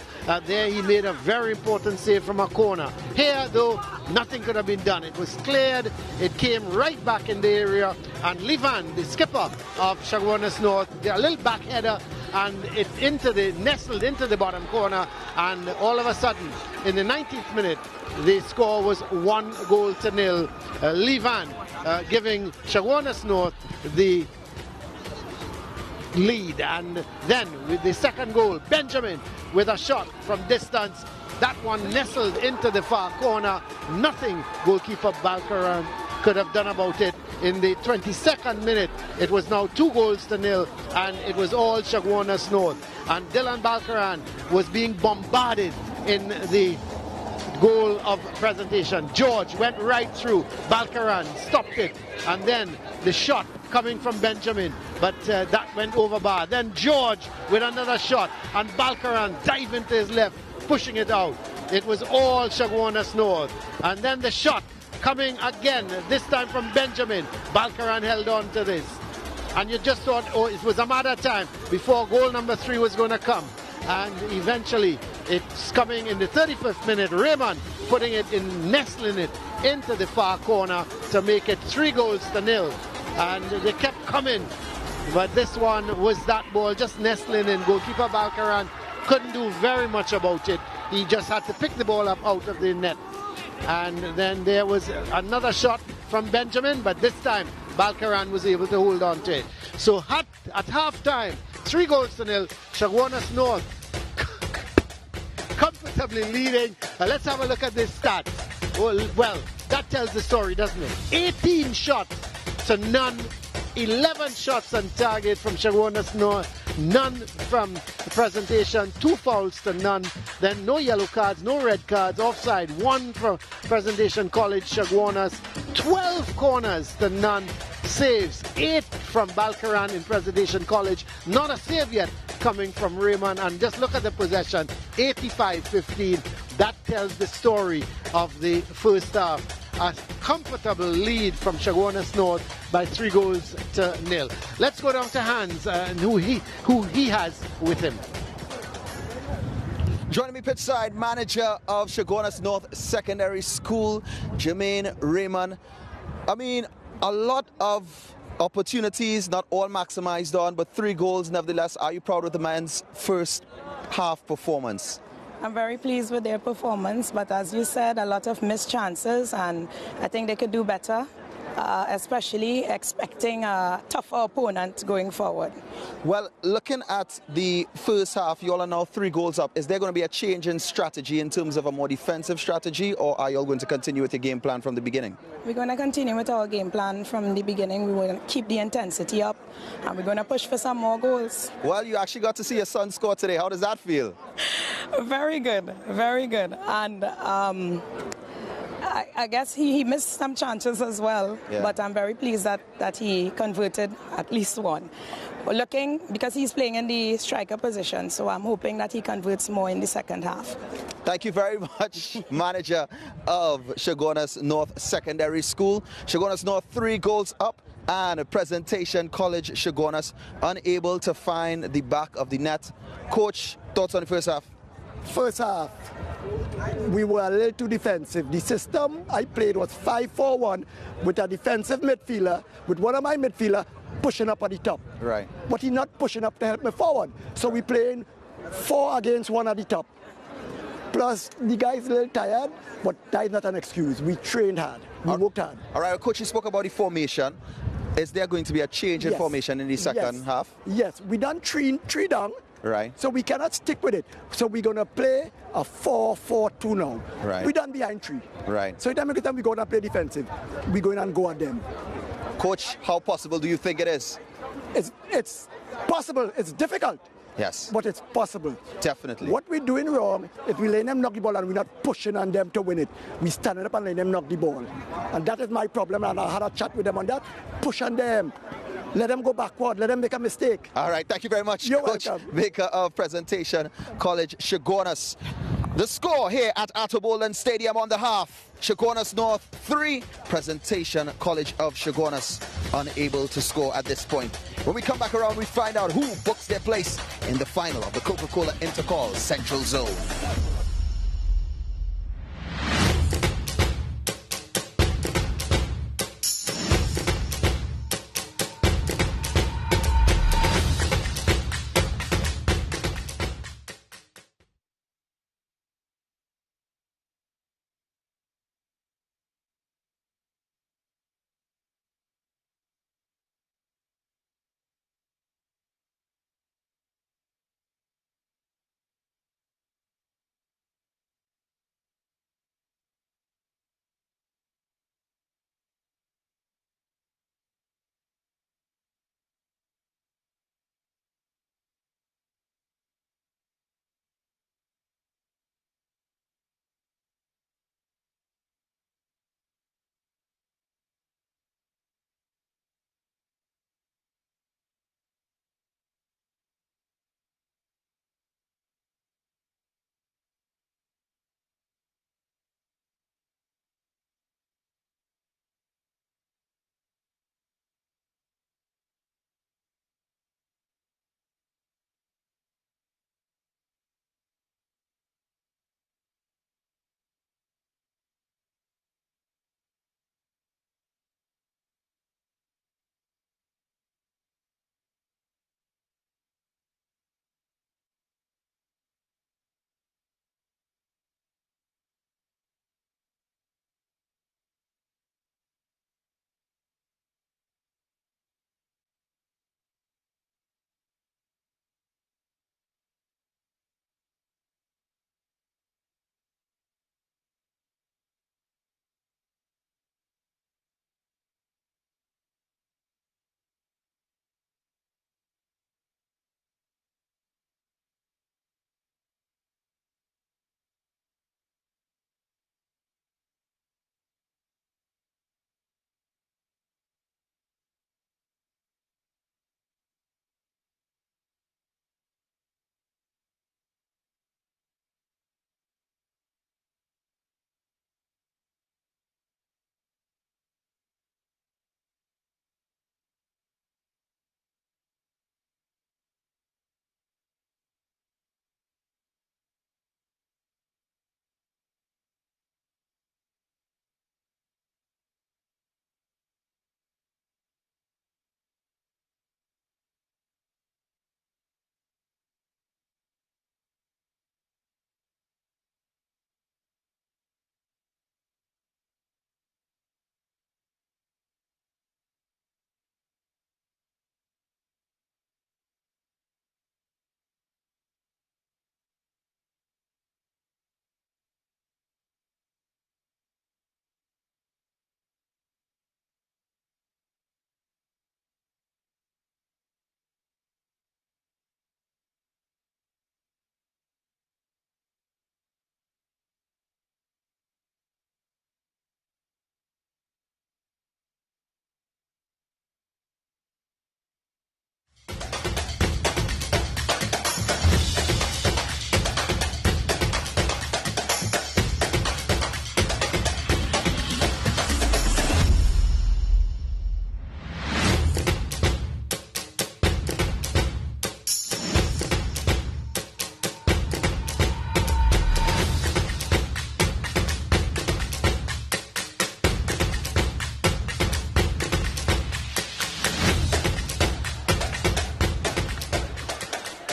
There he made a very important save from a corner. Here, though, nothing could have been done. It was cleared, it came right back in the area, and Levan, the skipper of Chaguanas North, a little back header, and it nestled into the bottom corner, and all of a sudden, in the 19th minute, the score was 1-0. Levan giving Chaguanas North the lead, and then with the second goal, Benjamin with a shot from distance. That one nestled into the far corner. Nothing goalkeeper Balcaran could have done about it. In the 22nd minute, it was now 2-0, and it was all Chaguanas North. And Dylan Balcaran was being bombarded in the goal of Presentation. George went right through. Balcaran stopped it, and then the shot coming from Benjamin, but that went over bar. Then George with another shot, and Balcaran dived into his left, pushing it out. It was all Chaguanas North. And then the shot coming again, this time from Benjamin. Balcaran held on to this. And you just thought, oh, it was a matter of time before goal number 3 was going to come. And eventually, it's coming in the 35th minute. Raymond putting it in, nestling it into the far corner to make it 3-0. And they kept coming. But this one was that ball just nestling in. Goalkeeper Balcaran couldn't do very much about it. He just had to pick the ball up out of the net. And then there was another shot from Benjamin, but this time Balcaran was able to hold on to it. So at half-time, 3-0, Chaguanas North comfortably leading. Let's have a look at this stats. Well, that tells the story, doesn't it? 18 shots to none, 11 shots on target from Chaguanas North, none from the Presentation, 2 fouls to none, then no yellow cards, no red cards, offside, 1 from Presentation College Chaguanas, 12 corners to none, saves, 8 from Balcaran in Presentation College, not a save yet coming from Raymond, and just look at the possession, 85-15. That tells the story of the first half. A comfortable lead from Chaguanas North by 3-0. Let's go down to Hans and who he has with him. Joining me pitchside, manager of Chaguanas North Secondary School, Jermaine Raymond. I mean, a lot of opportunities, not all maximized on, but 3 goals nevertheless. Are you proud of the men's first half performance? I'm very pleased with their performance, but as you said, a lot of missed chances, and I think they could do better, especially expecting a tougher opponent going forward. Well, looking at the first half, you all are now 3 goals up. Is there going to be a change in strategy in terms of a more defensive strategy, or are you all going to continue with your game plan from the beginning? We're going to continue with our game plan from the beginning. We will keep the intensity up, and we're going to push for some more goals. Well, you actually got to see your son score today. How does that feel? Very good, very good. And I guess he missed some chances as well, but I'm very pleased that he converted at least one. We're looking, because he's playing in the striker position, so I'm hoping that he converts more in the second half. Thank you very much, manager of Chaguanas North Secondary School. Chaguanas North 3 goals up, and Presentation College Chaguanas unable to find the back of the net. Coach, thoughts on the first half? First half, we were a little too defensive. The system I played was 5-4-1 with a defensive midfielder, with one of my midfielders pushing up at the top. Right. But he's not pushing up to help me forward. So we're playing 4 against 1 at the top. Plus, the guy's a little tired, but that is not an excuse. We trained hard. We worked hard. All right, Coach, you spoke about the formation. Is there going to be a change in formation in the second half? Yes, we done 3 down, Right. So we cannot stick with it. So we're going to play a 4-4-2 now. Right. We done behind 3. Right. So every time we go and play defensive, we going and go at them. Coach, how possible do you think it is? It's possible. It's difficult. Yes. But it's possible. Definitely. What we're doing wrong is we let them knock the ball and we're not pushing on them to win it. We standing up and let them knock the ball. And that is my problem. And I had a chat with them on that. Push on them. Let them go backward. Let them make a mistake. All right. Thank you very much, You're Coach welcome. Baker of Presentation College, Chaguanas. The score here at Attobolen Stadium on the half. Chaguanas North 3, Presentation College of Chaguanas unable to score at this point. When we come back around, we find out who books their place in the final of the Coca-Cola Intercol Central Zone.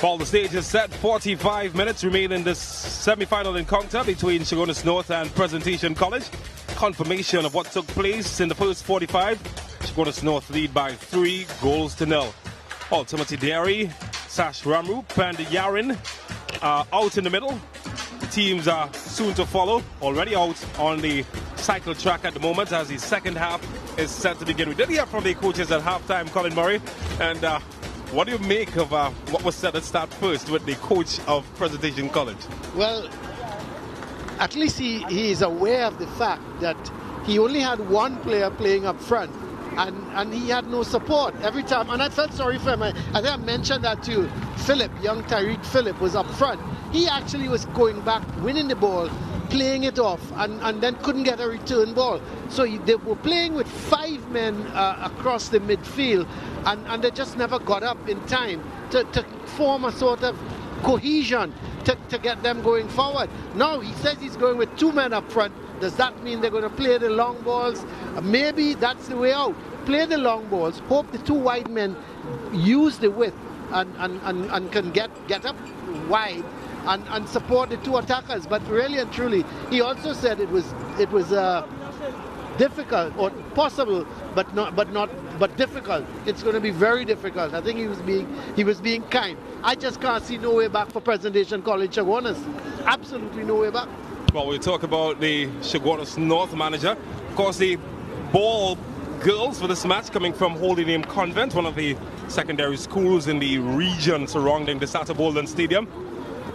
Well, the stage is set. 45 minutes remain in this semi-final encounter between Chaguanas North and Presentation College. Confirmation of what took place in the first 45. Chaguanas North lead by 3 goals to 0. Well, Timothy Derry Sash Ramroop and Yarin out in the middle. Teams are soon to follow, already out on the cycle track at the moment as the second half is set to begin. We did hear from the coaches at halftime, Colin Murray, and what do you make of what was said at start first with the coach of Presentation College? Well, at least he is aware of the fact that he only had one player playing up front, and he had no support every time. And I felt sorry for him. I think I mentioned that to you. Philip, young Tyreek Philip, was up front. He actually was going back, winning the ball, playing it off, and then couldn't get a return ball. So they were playing with 5 men across the midfield, and they just never got up in time to form a sort of cohesion to get them going forward. Now he says he's going with 2 men up front. Does that mean they're going to play the long balls? Maybe that's the way out. Play the long balls, hope the 2 wide men use the width and can get up wide and support the 2 attackers. But really and truly, he also said it was difficult or possible, but difficult. It's going to be very difficult. I think he was being kind. I just can't see no way back for Presentation College Chaguanas. Absolutely no way back. Well, we talk about the Chaguanas North manager. Of course, the ball girls for this match coming from Holy Name Convent, one of the secondary schools in the region surrounding the Saturbolden Stadium.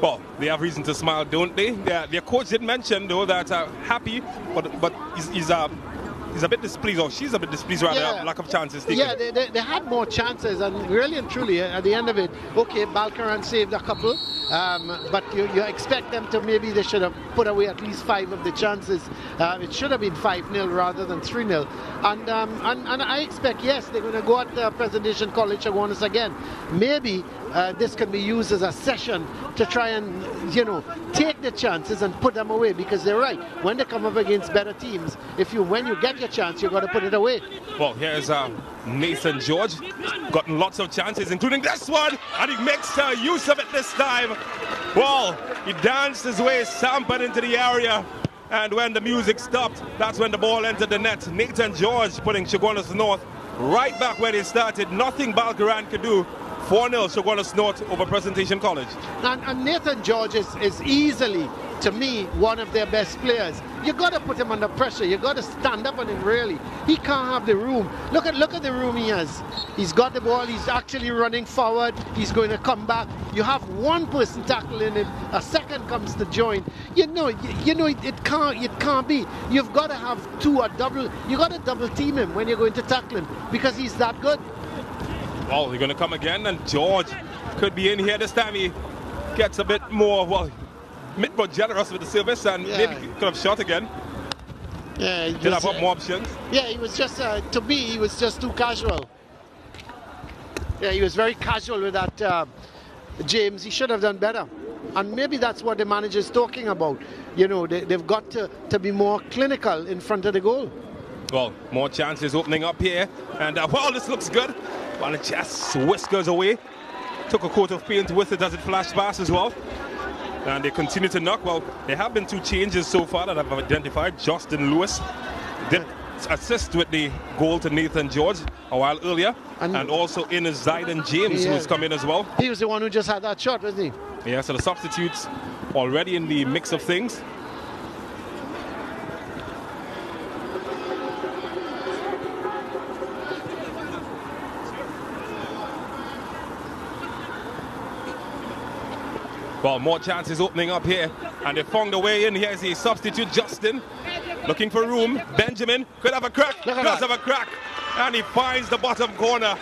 Well, they have reason to smile, don't they? Their coach did mention, though, that happy, but he's a bit displeased, or she's a bit displeased, rather, lack of chances taken. Yeah, they had more chances, and really and truly, at the end of it, okay, Balkaran saved a couple, but you expect them to, maybe they should have put away at least 5 of the chances. It should have been 5-0 rather than 3-0. And I expect, yes, they're going to go at Presentation College Chaguanas again. Maybe this can be used as a session to try and, take the chances and put them away, because they're right. When they come up against better teams, when you get your chance, you've got to put it away. Well, here's Nathan George, gotten lots of chances, including this one, and he makes use of it this time. Well, he danced his way, sampled into the area, and when the music stopped, that's when the ball entered the net. Nathan George putting Chaguanas North right back where they started. Nothing Balkaran could do. 4-0 Chaguanas North over Presentation College. And Nathan George is easily, to me, one of their best players. You got to put him under pressure. You got to stand up on him, really. He can't have the room. Look at the room he has. He's got the ball. He's actually running forward. He's going to come back. You have one person tackling him. A second comes to join. It can't be. You've got to have 2 or double. You got to double team him when you're going to tackle him, because he's that good. Well, he's going to come again, and George could be in here this time. He gets a bit more, bit more generous with the service, and maybe could have shot again. Yeah, did have more options. Yeah, he was just, to me, he was just too casual. Yeah, he was very casual with that, James. He should have done better. And maybe that's what the manager's talking about. They've got to be more clinical in front of the goal. Well, more chances opening up here, and this looks good. Well, it just whiskers away. Took a coat of paint with it as it flashed past as well. And they continue to knock. Well, there have been 2 changes so far that I've identified. Justin Lewis did assist with the goal to Nathan George a while earlier. And also in is Zayden James, who's come in as well. He was the one who just had that shot, wasn't he? Yeah, so the substitutes already in the mix of things. Well, more chances opening up here, and they found a way in. Here's the substitute, Justin, looking for room. Benjamin could have a crack, does have a crack, and he finds the bottom corner.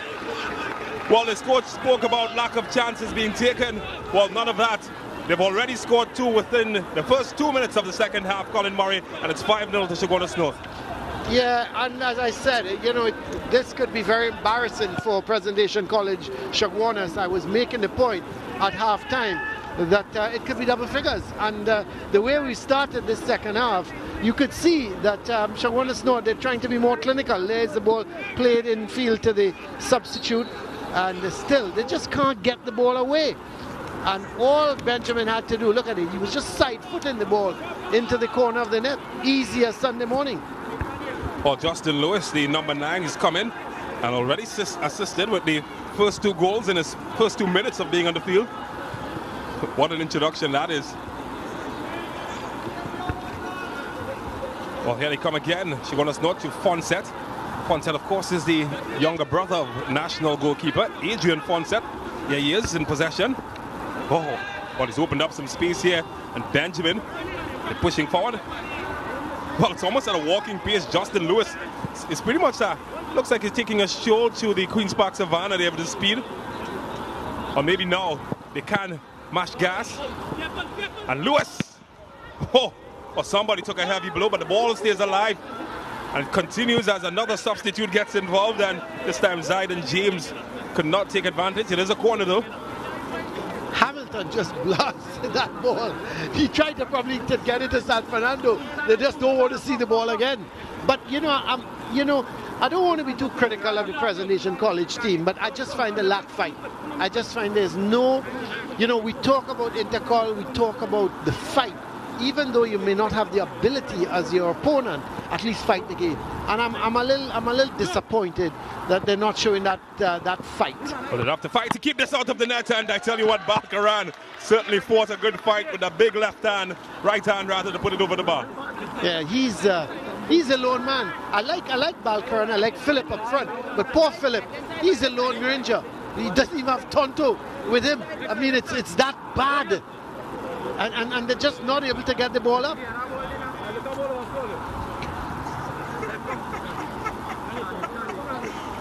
Well, his coach spoke about lack of chances being taken. Well, none of that. They've already scored 2 within the first 2 minutes of the second half, Colin Murray, and it's 5-0 to Chaguanas North. Yeah, and as I said, this could be very embarrassing for Presentation College Chaguanas. I was making the point at half-time that it could be double figures, and the way we started this second half, you could see that Chaguanas North, they're trying to be more clinical. There's the ball played in field to the substitute, and still they just can't get the ball away. And all Benjamin had to do, look at it, he was just side-footing the ball into the corner of the net. Easy as Sunday morning. Well, Justin Lewis, the number 9, is coming. And already assisted with the first 2 goals in his first 2 minutes of being on the field. What an introduction that is. Well, here they come again. Chaguanas North to Fonset. Fonset, of course, is the younger brother of national goalkeeper Adrian Fonset. Here he is in possession. Oh, well, he's opened up some space here. And Benjamin, they're pushing forward. Well, it's almost at a walking pace. Justin Lewis is pretty much, looks like he's taking a stroll to the Queen's Park Savannah there with the speed. Or maybe now they can mash gas. And Lewis, oh, well, somebody took a heavy blow, but the ball stays alive. And it continues as another substitute gets involved, and this time Zayden James could not take advantage. It is a corner though. Hamilton just blasted that ball. He tried to probably to get it to San Fernando. They just don't want to see the ball again. But I don't want to be too critical of the Presentation College team, but I just find the lack fight. I just find there's no, we talk about Intercol, we talk about the fight. Even though you may not have the ability as your opponent, at least fight the game. And I'm a little disappointed that they're not showing that fight. Well, they have to fight to keep this out of the net, and I tell you what, Balkaran certainly fought a good fight with a big left hand, right hand rather, to put it over the bar. Yeah, he's a lone man. I like Balkaran, I like Philip up front, but poor Philip, he's a lone ranger. He doesn't even have Tonto with him. I mean, it's that bad. And they're just not able to get the ball up.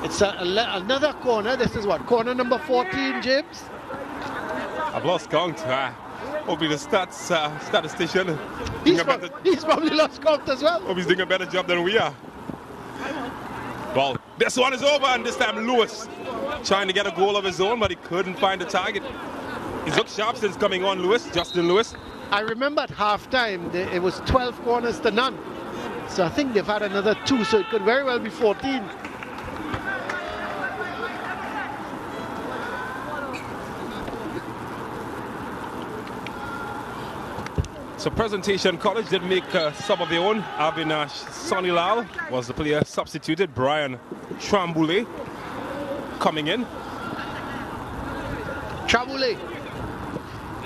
It's another corner. This is what? Corner number 14, James? I've lost count. Hopefully the statistician. He's probably lost count as well. Hope he's doing a better job than we are. Well, this one is over, and this time Lewis trying to get a goal of his own, but he couldn't find the target. He's looked sharp since coming on, Justin Lewis. I remember at half-time, it was 12 corners to none. So I think they've had another 2, so it could very well be 14. So Presentation College did make some of their own. Avinash Sonilal was the player substituted. Brian Tramboulet coming in. Tramboulet,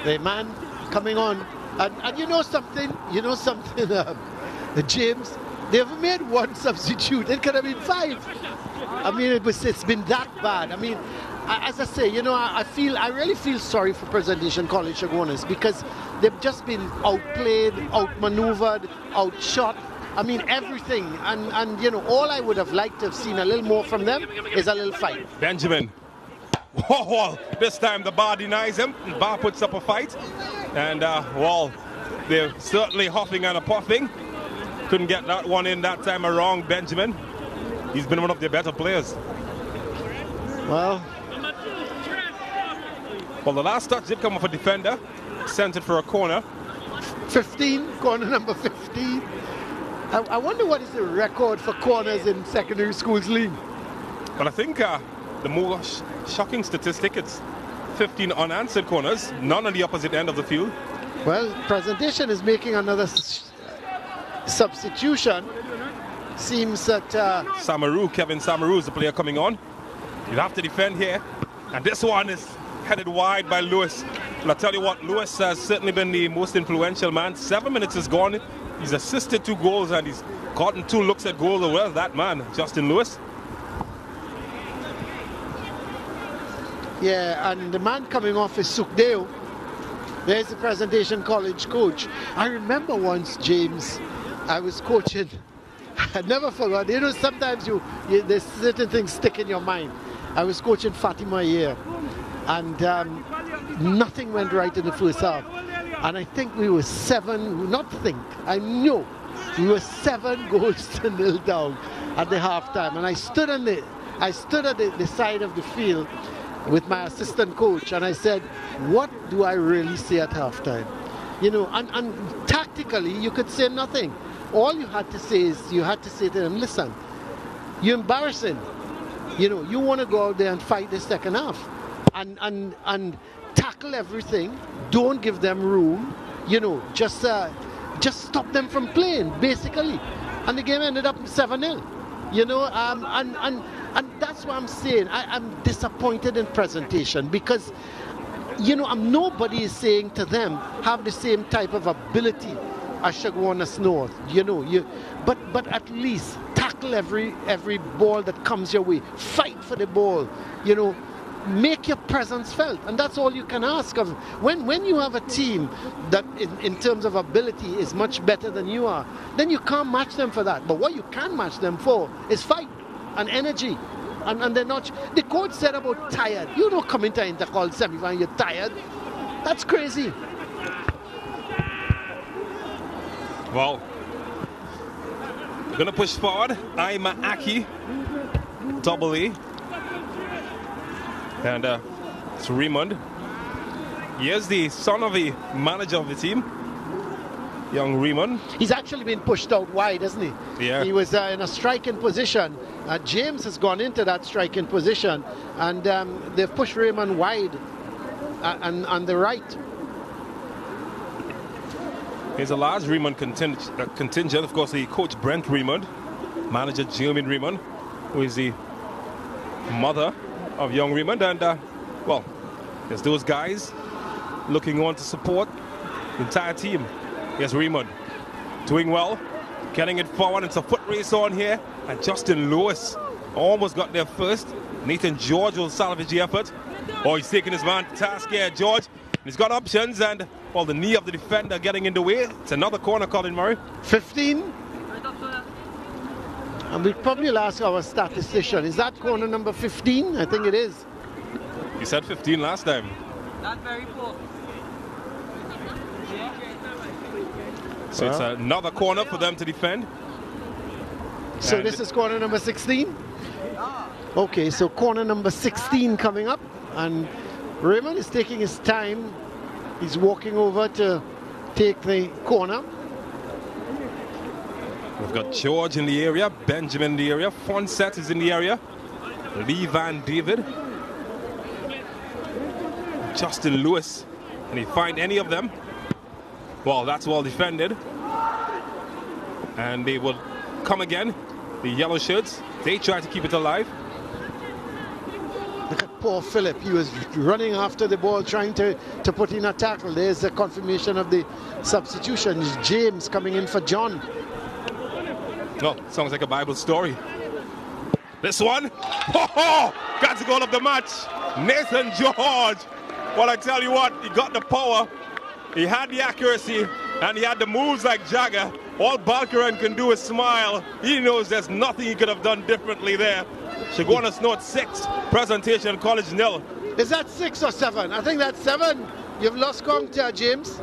the man coming on. And you know something, James, they've made 1 substitute. It could have been 5. I mean, it's been that bad. I mean, as I say, I really feel sorry for Presentation College Chaguanas because they've just been outplayed, outmaneuvered, outshot. I mean, everything. And all I would have liked to have seen a little more from them is a little fight. Benjamin. Well, this time the bar denies him. The bar puts up a fight. And, they're certainly huffing and puffing. Couldn't get that one in that time around, Benjamin. He's been one of their better players. Well, the last touch did come off a defender. Sent it for a corner. 15, corner number 15. I wonder what is the record for corners in secondary schools league. But I think the more shocking statistic, it's 15 unanswered corners, none on the opposite end of the field. Well, Presentation is making another substitution. Seems that Kevin Samaru is the player coming on. You have to defend here, and this one is headed wide by Lewis. But I tell you what, Lewis has certainly been the most influential man. 7 minutes is gone. He's assisted 2 goals and he's gotten 2 looks at goals. Well, that man, Justin Lewis. Yeah, and the man coming off is Sukdeo. There's the Presentation College coach. I remember once, James, I was coaching. I never forgot. Sometimes there's certain things stick in your mind. I was coaching Fatima here, and nothing went right in the first half. And I think we were 7, I know we were 7 goals to 0 down at the halftime. And I stood at the side of the field with my assistant coach, and I said, what do I really say at halftime? And tactically, you could say nothing. All you had to say is, to them, listen, you're embarrassing. You want to go out there and fight the second half and tackle everything. Don't give them room. Just stop them from playing, basically. And the game ended up 7-0. And that's what I'm saying. I'm disappointed in presentation because, you know, nobody is saying to them have the same type of ability as Chaguanas North. You know, but at least tackle every ball that comes your way. Fight for the ball. You know, make your presence felt, and that's all you can ask of. When you have a team that in terms of ability is much better than you are, then you can't match them for that. But what you can match them for is fight and energy. And they're not. The coach said about tired. You don't come into Intercol semi-final, you're tired. That's crazy. Well, we're going to push forward. I'm Aki, double E. And it's Raymond. He is the son of the manager of the team, young Raymond. He's actually been pushed out wide, isn't he? Yeah. He was in a striking position. James has gone into that striking position, and they've pushed Raymond wide and on the right. Here's a large Raymond contingent. Of course, the coach Brent Raymond, manager Jermaine Raymond, who is the mother of young Raymond, and well, there's those guys looking on to support the entire team. Yes, Raymond doing well, getting it forward. It's a foot race on here, and Justin Lewis almost got there first. Nathan George will salvage the effort. Oh, he's taking his man to task here, George. He's got options, and well, the knee of the defender getting in the way. It's another corner, Colin Murray. 15. And we probably will ask our statistician, is that corner number 15? I think it is. You said 15 last time. Not very poor. So it's another corner for them to defend. So this is corner number 16? Okay, so corner number 16 coming up. And Raymond is taking his time. He's walking over to take the corner. We've got George in the area, Benjamin in the area, Fonset is in the area, Lee Van David, Justin Lewis. Can he find any of them? Well, that's well defended. And they will come again. The yellow shirts, they try to keep it alive. Look at poor Philip. He was running after the ball, trying to put in a tackle. There's the confirmation of the substitution. It's James coming in for John. Oh, sounds like a Bible story. This one, got the goal of the match. Nathan George. Well, I tell you what, he got the power, he had the accuracy, and he had the moves like Jagger. All Balkaran can do is smile. He knows there's nothing he could have done differently there. Chaguanas North 6, Presentation College 0. Is that 6 or 7? I think that's 7. You've lost count, James.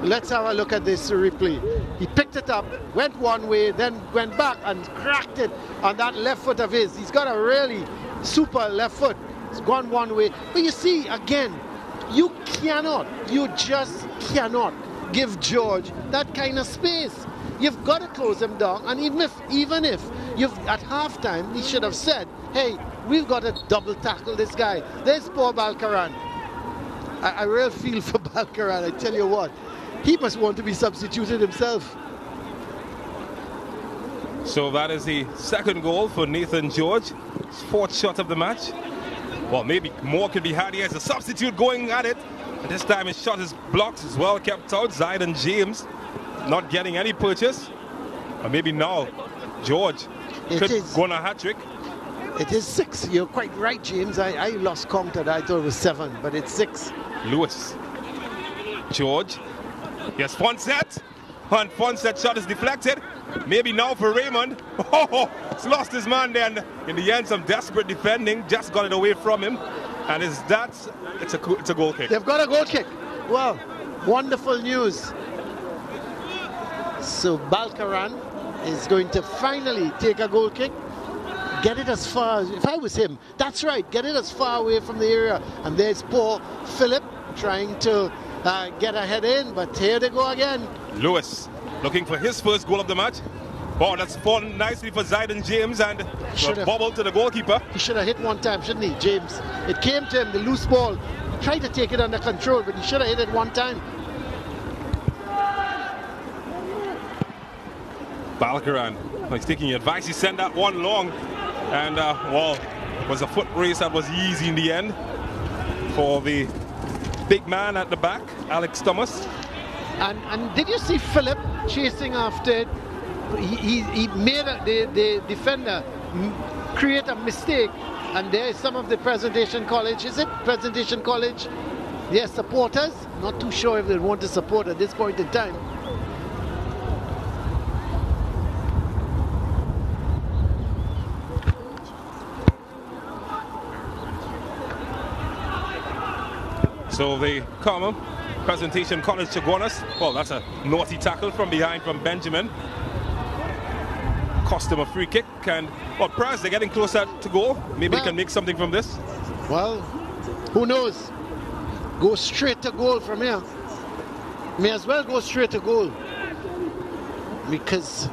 Let's have a look at this replay. He picked it up, went one way, then went back and cracked it on that left foot of his. He's got a really super left foot. It's gone one way. But you see, again, you just cannot give George that kind of space. You've got to close him down. And even if you've at halftime, he should have said, hey, we've got to double tackle this guy. There's poor Balkaran. I really feel for Balkaran, I tell you what. He must want to be substituted himself. So that is the second goal for Nathan George. His fourth shot of the match. Well, maybe more could be had. He has a substitute going at it. And this time his shot is blocked. It's well kept out. Zayden James not getting any purchase. Or maybe now George could go on a hat-trick. It is 6. You're quite right, James. I lost count of that. I thought it was 7, but it's 6. Lewis. George. Yes, Fonset. And Fonset shot is deflected. Maybe now for Raymond. Oh, he's lost his man then. In the end, some desperate defending. Just got it away from him. And it's a goal kick. They've got a goal kick. Well, wonderful news. So Balkaran is going to finally take a goal kick. Get it as far as, if I was him, that's right, get it as far away from the area. And there's poor Philip trying to get a head in, but here they go again. Lewis looking for his first goal of the match. Oh, that's fallen nicely for Zayden James, and bobble to the goalkeeper. He should have hit one time, shouldn't he, James? It came to him, the loose ball. He tried to take it under control, but he should have hit it one time. Balkaran, he's taking advice. He sent that one long. And, well, it was a foot race that was easy in the end for the big man at the back, Alex Thomas. And did you see Philip chasing after it? He made the defender create a mistake, and there is some of the Presentation College, is it Presentation College? Yes, supporters. Not too sure if they want to support at this point in time. So the common Presentation College Chaguanas. Well, that's a naughty tackle from behind from Benjamin. Cost him a free kick, and well, Praz, they're getting closer to goal. Maybe they can make something from this. Well, who knows? Go straight to goal from here. May as well go straight to goal, because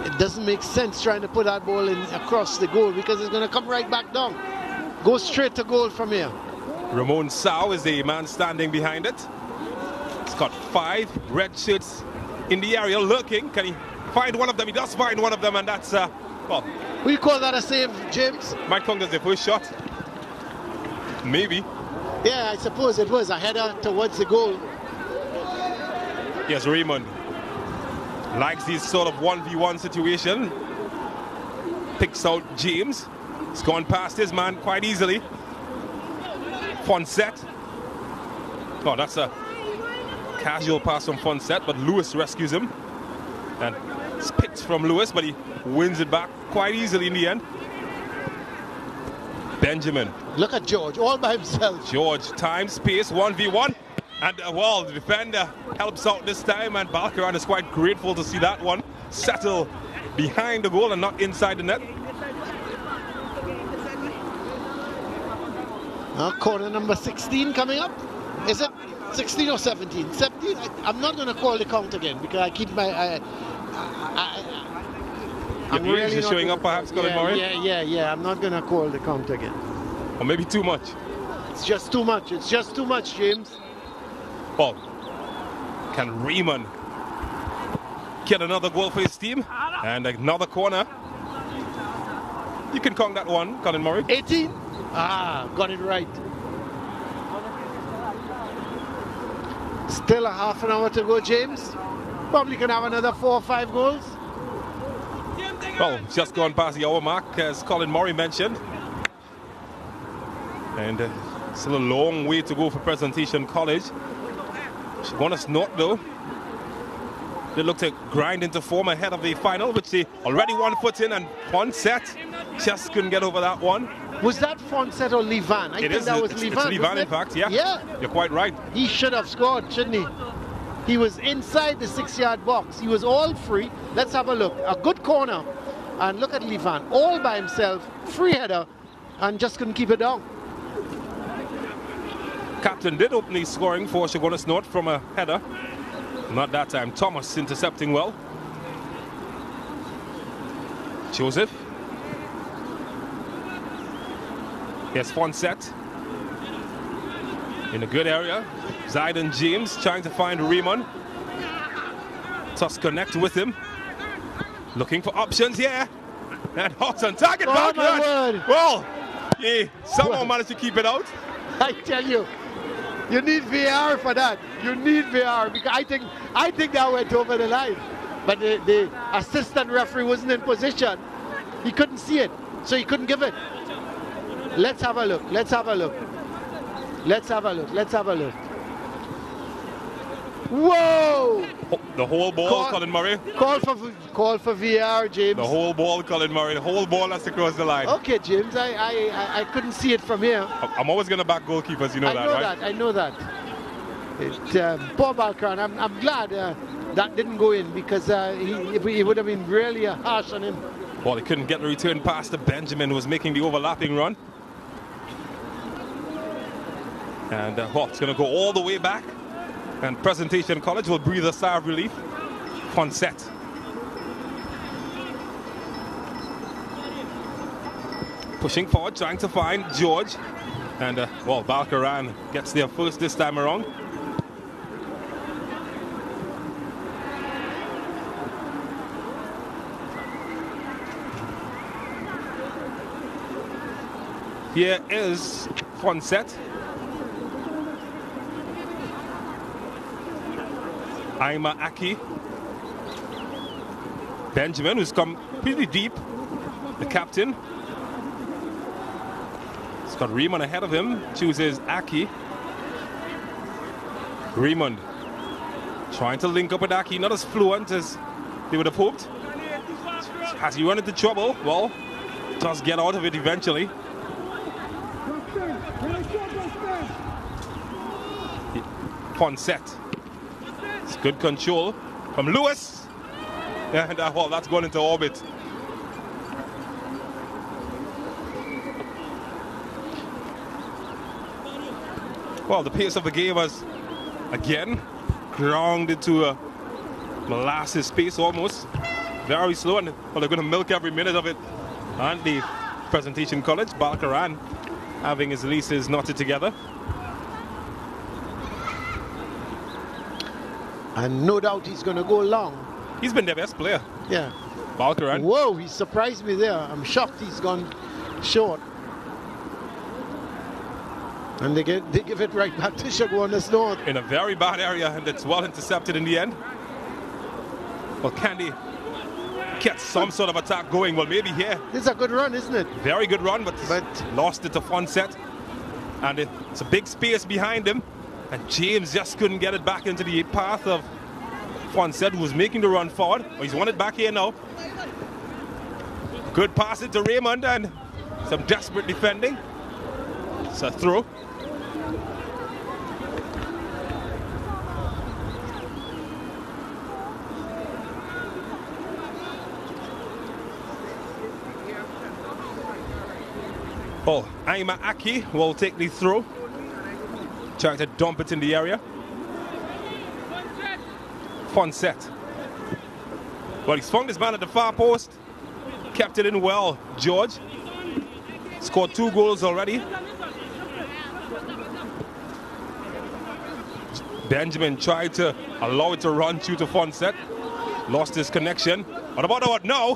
it doesn't make sense trying to put that ball in across the goal, because it's going to come right back down. Go straight to goal from here. Ramon Sao is the man standing behind it. He's got 5 red shirts in the area lurking. Can he find one of them? He does find one of them, and that's, well... We call that a save, James. Might count as the first shot. Maybe. Yeah, I suppose it was a header towards the goal. Yes, Raymond likes these sort of 1v1 situation. Picks out James. He's gone past his man quite easily. Fonset. Oh, that's a casual pass from Fonset, but Lewis rescues him. And it's picked from Lewis, but he wins it back quite easily in the end. Benjamin. Look at George, all by himself. George, time, space, 1v1. And, well, the defender helps out this time, and Balkaran is quite grateful to see that one settle behind the goal and not inside the net. Corner number 16 coming up. Is it 16 or 17? 17? I'm not going to call the count again, because I keep my... Your really is showing up, perhaps, Colin Murray? Yeah. I'm not going to call the count again. Or maybe too much. It's just too much. It's just too much, James. Well, can Raymond get another goal for his team? And another corner. You can count that one, Colin Murray. 18? Got it right. Still a half an hour to go, James. Probably can have another 4 or 5 goals. Well, just gone past the hour mark, as Colin Murray mentioned. And still a long way to go for Presentation College. Chaguanas North, though, they look to grind into form ahead of the final, which they already 1 foot in, and Fonset just couldn't get over that one. Was that Fonset or Levan? I think that was Levan. It's Levan, in fact, yeah. You're quite right. He should have scored, shouldn't he? He was inside the 6-yard box. He was all free. Let's have a look. A good corner. And look at Levan, all by himself, free header, and just couldn't keep it down. Captain did open the scoring for Chaguanas North from a header. Not that time. Thomas intercepting well. Joseph. Here's Fonset. In a good area. Zayden James trying to find Raymond. Just connect with him. Looking for options here. And hot on target. Oh, my word. Well, he somehow managed to keep it out. I tell you, you need VAR for that. You need VAR, because I think that went over the line. But the assistant referee wasn't in position. He couldn't see it, so he couldn't give it. Let's have a look. Let's have a look. Let's have a look. Let's have a look. Whoa! The whole ball, Colin Murray. Call for VAR, James. The whole ball, Colin Murray. The whole ball has to cross the line. Okay, James. I couldn't see it from here. I'm always going to back goalkeepers, you know that, right? I know that. Poor Balkan. I'm glad that didn't go in, because he would have been really harsh on him. Well, he couldn't get the return pass to Benjamin, who was making the overlapping run. And well, it's going to go all the way back. And Presentation College will breathe a sigh of relief. Fonset. Pushing forward, trying to find George. And, well, Balkaran gets there first this time around. Here is Fonset. Aima Aki. Benjamin, who's come pretty deep. The captain. He's got Raymond ahead of him. Chooses Aki. Raymond trying to link up with Aki. Not as fluent as they would have hoped. Has he run into trouble? Well, does get out of it eventually. Fonset. It's good control from Lewis. And well, that's gone into orbit. Well, the pace of the game was again grounded to a molasses pace almost. Very slow, and well, they're going to milk every minute of it. And the Presentation College, Balkaran, having his leases knotted together. And no doubt he's going to go long. He's been their best player. Yeah. Balkaran. Whoa, he surprised me there. I'm shocked he's gone short. And they give it right back to Chaguanas North. In a very bad area, and it's well intercepted in the end. Well, can they get some sort of attack going? Well, maybe here. This is a good run, isn't it? Very good run, but lost it to Fonset. And it's a big space behind him. And James just couldn't get it back into the path of Fonset, who was making the run forward. Oh, he's won it back here now. Good pass into Raymond and some desperate defending. It's a throw. Oh, Aima Aki will take the throw. Trying to dump it in the area. Fonset. Well, he's found his man at the far post. Kept it in well, George. Scored 2 goals already. Benjamin tried to allow it to run through to Fonset. Lost his connection. What about what now?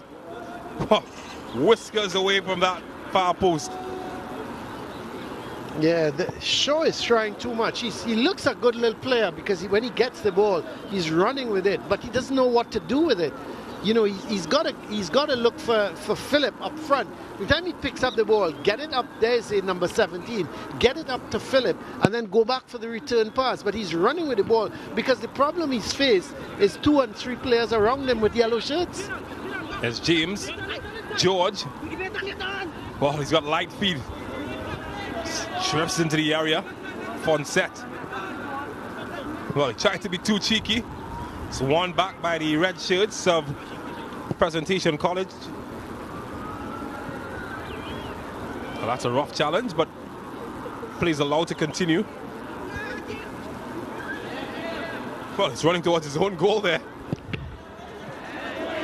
Whiskers away from that far post. Yeah, the Shaw is trying too much. He looks a good little player because when he gets the ball, he's running with it, but he doesn't know what to do with it. You know, he's got to look for Philip up front. The time he picks up the ball, get it up, there's a number 17, get it up to Philip, and then go back for the return pass. But he's running with the ball because the problem he's faced is 2 and 3 players around him with yellow shirts. There's James, George. Well, he's got light feet. Trips into the area. Fonset. Well, he tried to be too cheeky. It's won back by the red shirts of Presentation College. Well, that's a rough challenge, but plays allowed to continue. Well, he's running towards his own goal there.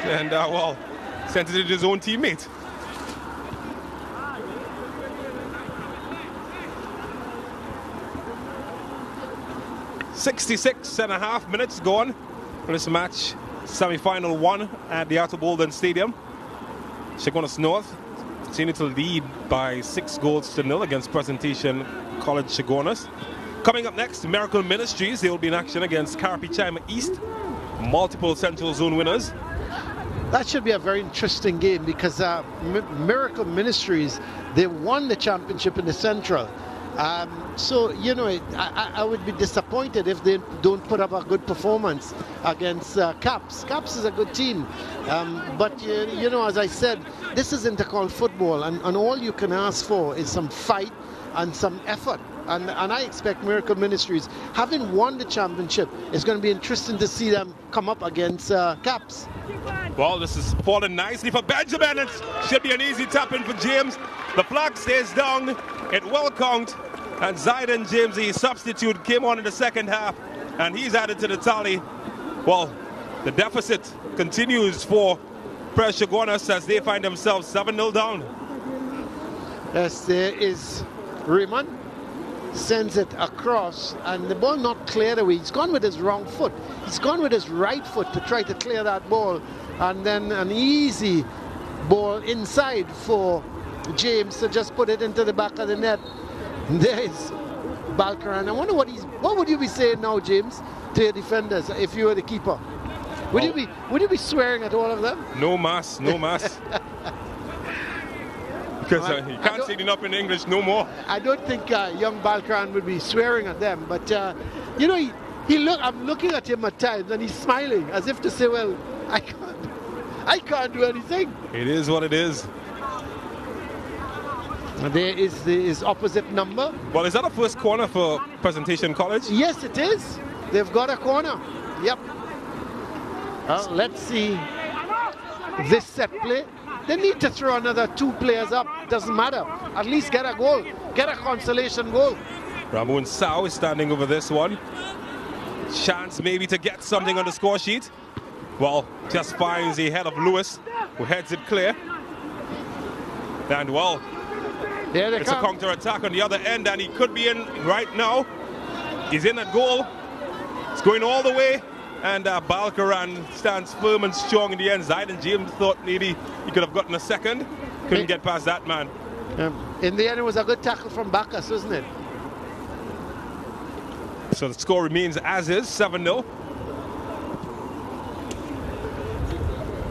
And, well, sent it to his own teammate. .66.5 minutes gone for this match. Semi-final 1 at the Outer Bolden Stadium. Chaguanas North continued to lead by 6 goals to 0 against Presentation College Chaguanas. Coming up next, Miracle Ministries. They will be in action against Carpi Chima East, multiple Central Zone winners. That should be a very interesting game because Miracle Ministries, they won the championship in the Central. So, you know, I would be disappointed if they don't put up a good performance against Caps. Caps is a good team. But, you know, as I said, this is Intercol football, and all you can ask for is some fight and some effort. And I expect Miracle Ministries, having won the championship, it's going to be interesting to see them come up against Caps. Well, this is falling nicely for Benjamin. It should be an easy tap-in for James. The flag stays down. It will count. And Zayden James, the substitute, came on in the second half, and he's added to the tally. Well, the deficit continues for Chaguanas as they find themselves 7-0 down. Yes, there is Raymond. Sends it across, and the ball not cleared away. He's gone with his wrong foot. He's gone with his right foot to try to clear that ball, and then an easy ball inside for James to just put it into the back of the net. There is Balkaran. I wonder what would you be saying now, James, to your defenders if you were the keeper? Would you be swearing at all of them? No mas. Because he can't say enough in English no more. I don't think young Balkaran would be swearing at them, but you know, I'm looking at him at times and he's smiling as if to say, well, I can't do anything. It is what it is. And there is his opposite number. Well, is that a first corner for Presentation College? Yes, it is. They've got a corner. Yep. Well, let's see this set play. They need to throw another 2 players up. Doesn't matter. At least get a goal. Get a consolation goal. Ramon Sao is standing over this one. Chance maybe to get something on the score sheet. Well, just finds the head of Lewis, who heads it clear. And well, it's a counter-attack on the other end, and he could be in right now. He's in at goal. It's going all the way. And Balkaran stands firm and strong in the end. Zayden James thought maybe he could have gotten a second. Couldn't get past that man. In the end, it was a good tackle from Bacchus, wasn't it? So the score remains as is, 7-0.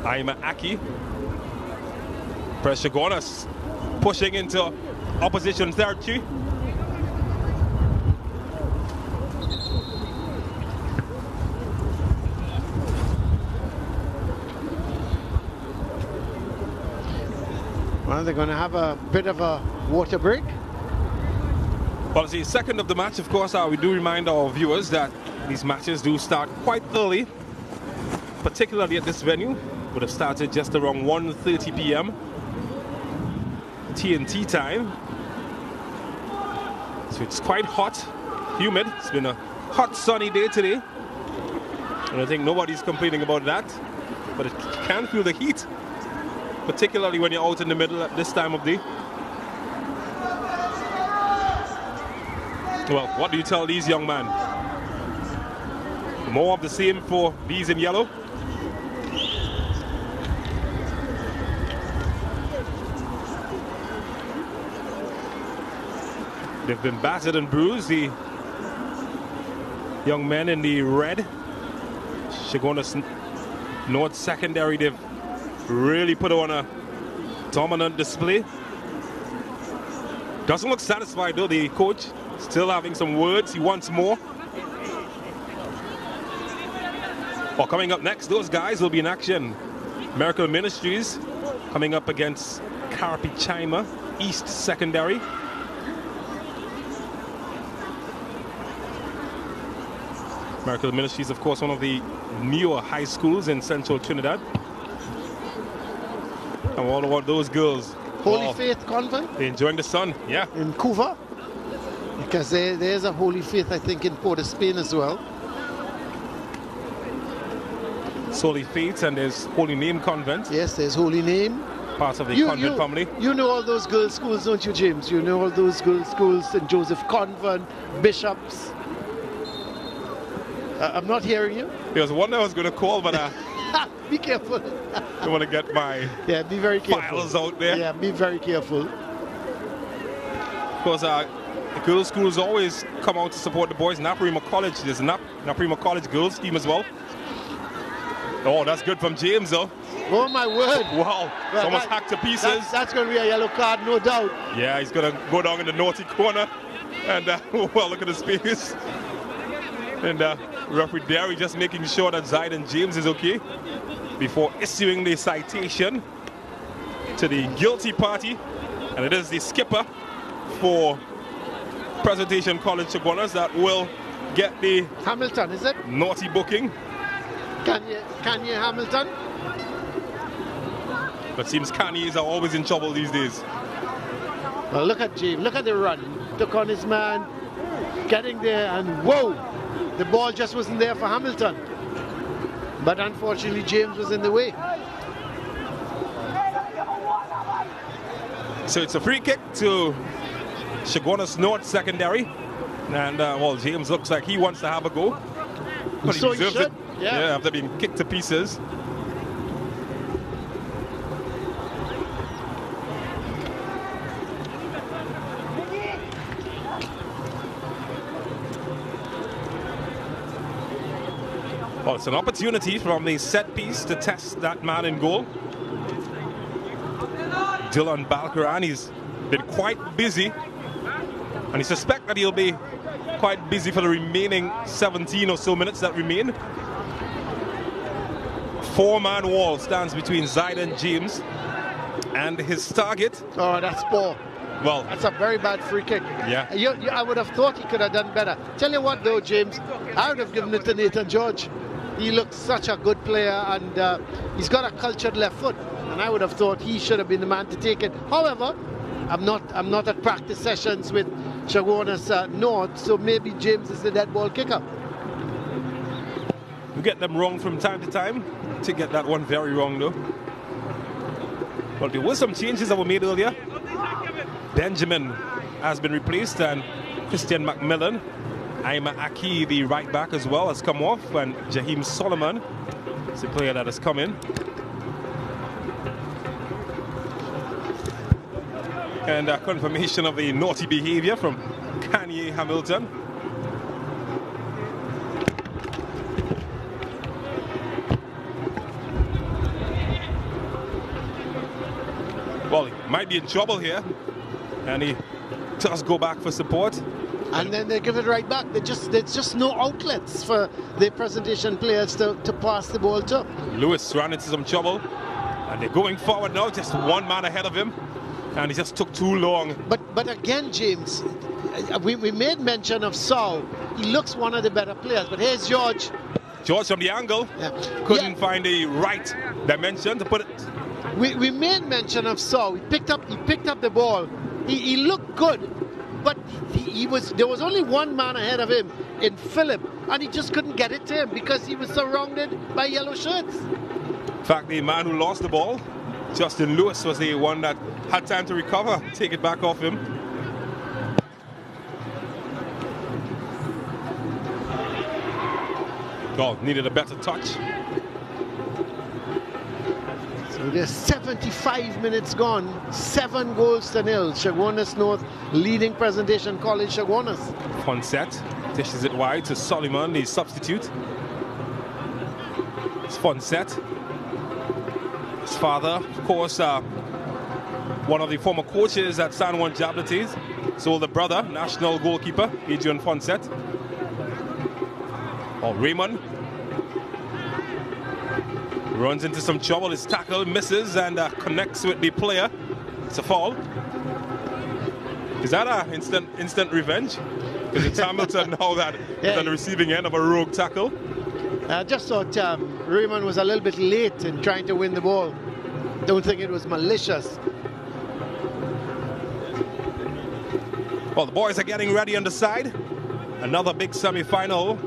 Aima Aki. Pressure Chaguanas pushing into opposition territory. Well, they're going to have a bit of a water break. Well, it's the second of the match, of course. We do remind our viewers that these matches do start quite early, particularly at this venue. Would have started just around 1:30 p.m. TNT time. So it's quite hot, humid. It's been a hot, sunny day today. And I think nobody's complaining about that. But it can feel the heat, particularly when you're out in the middle at this time of day. Well, what do you tell these young men? More of the same for these in yellow. They've been battered and bruised, the young men in the red. Chaguanas North Secondary, they've really put on a dominant display. Doesn't look satisfied though, the coach. Still having some words, he wants more. Well, coming up next, those guys will be in action. Miracle Ministries coming up against Karapi Chima East Secondary. Miracle Ministries, of course, one of the newer high schools in central Trinidad. And all about those girls. Holy Faith Convent? They're enjoying the sun, yeah. In Cuba. Because there's a Holy Faith, I think, in Port of Spain as well. Holy Faith, and there's Holy Name Convent. Yes, there's Holy Name. Part of the convent family. You know all those girls' schools, don't you, James? You know all those girls' schools, St. Joseph Convent, Bishops. I'm not hearing you. There was one I was going to call, but be careful. I want to get my be very careful. Files out there. Yeah, be very careful. Because the girls' schools always come out to support the boys. Naparima College, there's a Naparima College girls team as well. Oh, that's good from James, though. Oh, my word. Wow, it's almost hacked to pieces. That's going to be a yellow card, no doubt. Yeah, he's going to go down in the naughty corner. And, well, look at his face. And referee Derry just making sure that Zayden James is okay before issuing the citation to the guilty party. And it is the skipper for Presentation College Chaguanas that will get the Hamilton, is it? Naughty booking. Kanye Hamilton? But seems Kanye's are always in trouble these days. Well, look at James, look at the run. Took on his man, getting there, and whoa! The ball just wasn't there for Hamilton. But unfortunately, James was in the way. So it's a free kick to Chaguanas North Secondary. And, well, James looks like he wants to have a go. But so he deserves it. Yeah, after being kicked to pieces. Well, it's an opportunity from the set piece to test that man in goal. Dylan Balkaran, he's been quite busy, and he suspects that he'll be quite busy for the remaining 17 or so minutes that remain. Four-man wall stands between Zyden James and his target. Oh, that's poor. Well, that's a very bad free kick. Yeah. I would have thought he could have done better. Tell you what, though, James, I would have given it to Nathan George. He looks such a good player, and he's got a cultured left foot, and I would have thought he should have been the man to take it. However, I'm not at practice sessions with Chaguanas North, so maybe James is the dead ball kicker. We get them wrong from time to time. To get that one very wrong, though. Well, there were some changes that were made earlier. Benjamin has been replaced, and Christian McMillan. Aima Aki, the right back, as well, has come off, and Jaheim Solomon is the player that has come in. And a confirmation of the naughty behavior from Kanye Hamilton. Well, he might be in trouble here, and he does go back for support. And then they give it right back. There's just no outlets for the presentation players to pass the ball to. Lewis ran into some trouble, and they're going forward now, just one man ahead of him, and he just took too long. But again, James, we made mention of Saul. He looks one of the better players, but here's George. George from the angle, couldn't find the right dimension to put it. We made mention of Saul. He picked up the ball. He looked good. But there was only one man ahead of him in Philip, and he just couldn't get it to him because he was surrounded by yellow shirts. In fact, the man who lost the ball, Justin Lewis, was the one that had time to recover, take it back off him. Oh, needed a better touch. So there's 75 minutes gone, 7 goals to nil. Chaguanas North leading Presentation College Chaguanas. Fonset dishes it wide to Solomon, the substitute. It's Fonset. His father, of course, one of the former coaches at San Juan Jablates. His older brother, national goalkeeper, Adrian Fonset. Oh, Raymond runs into some trouble. His tackle misses and connects with the player. It's a foul. Is that an instant revenge? Because it's Hamilton now that is on the receiving end of a rogue tackle. I just thought Raymond was a little bit late in trying to win the ball. Don't think it was malicious. Well, the boys are getting ready on the side. Another big semi-final.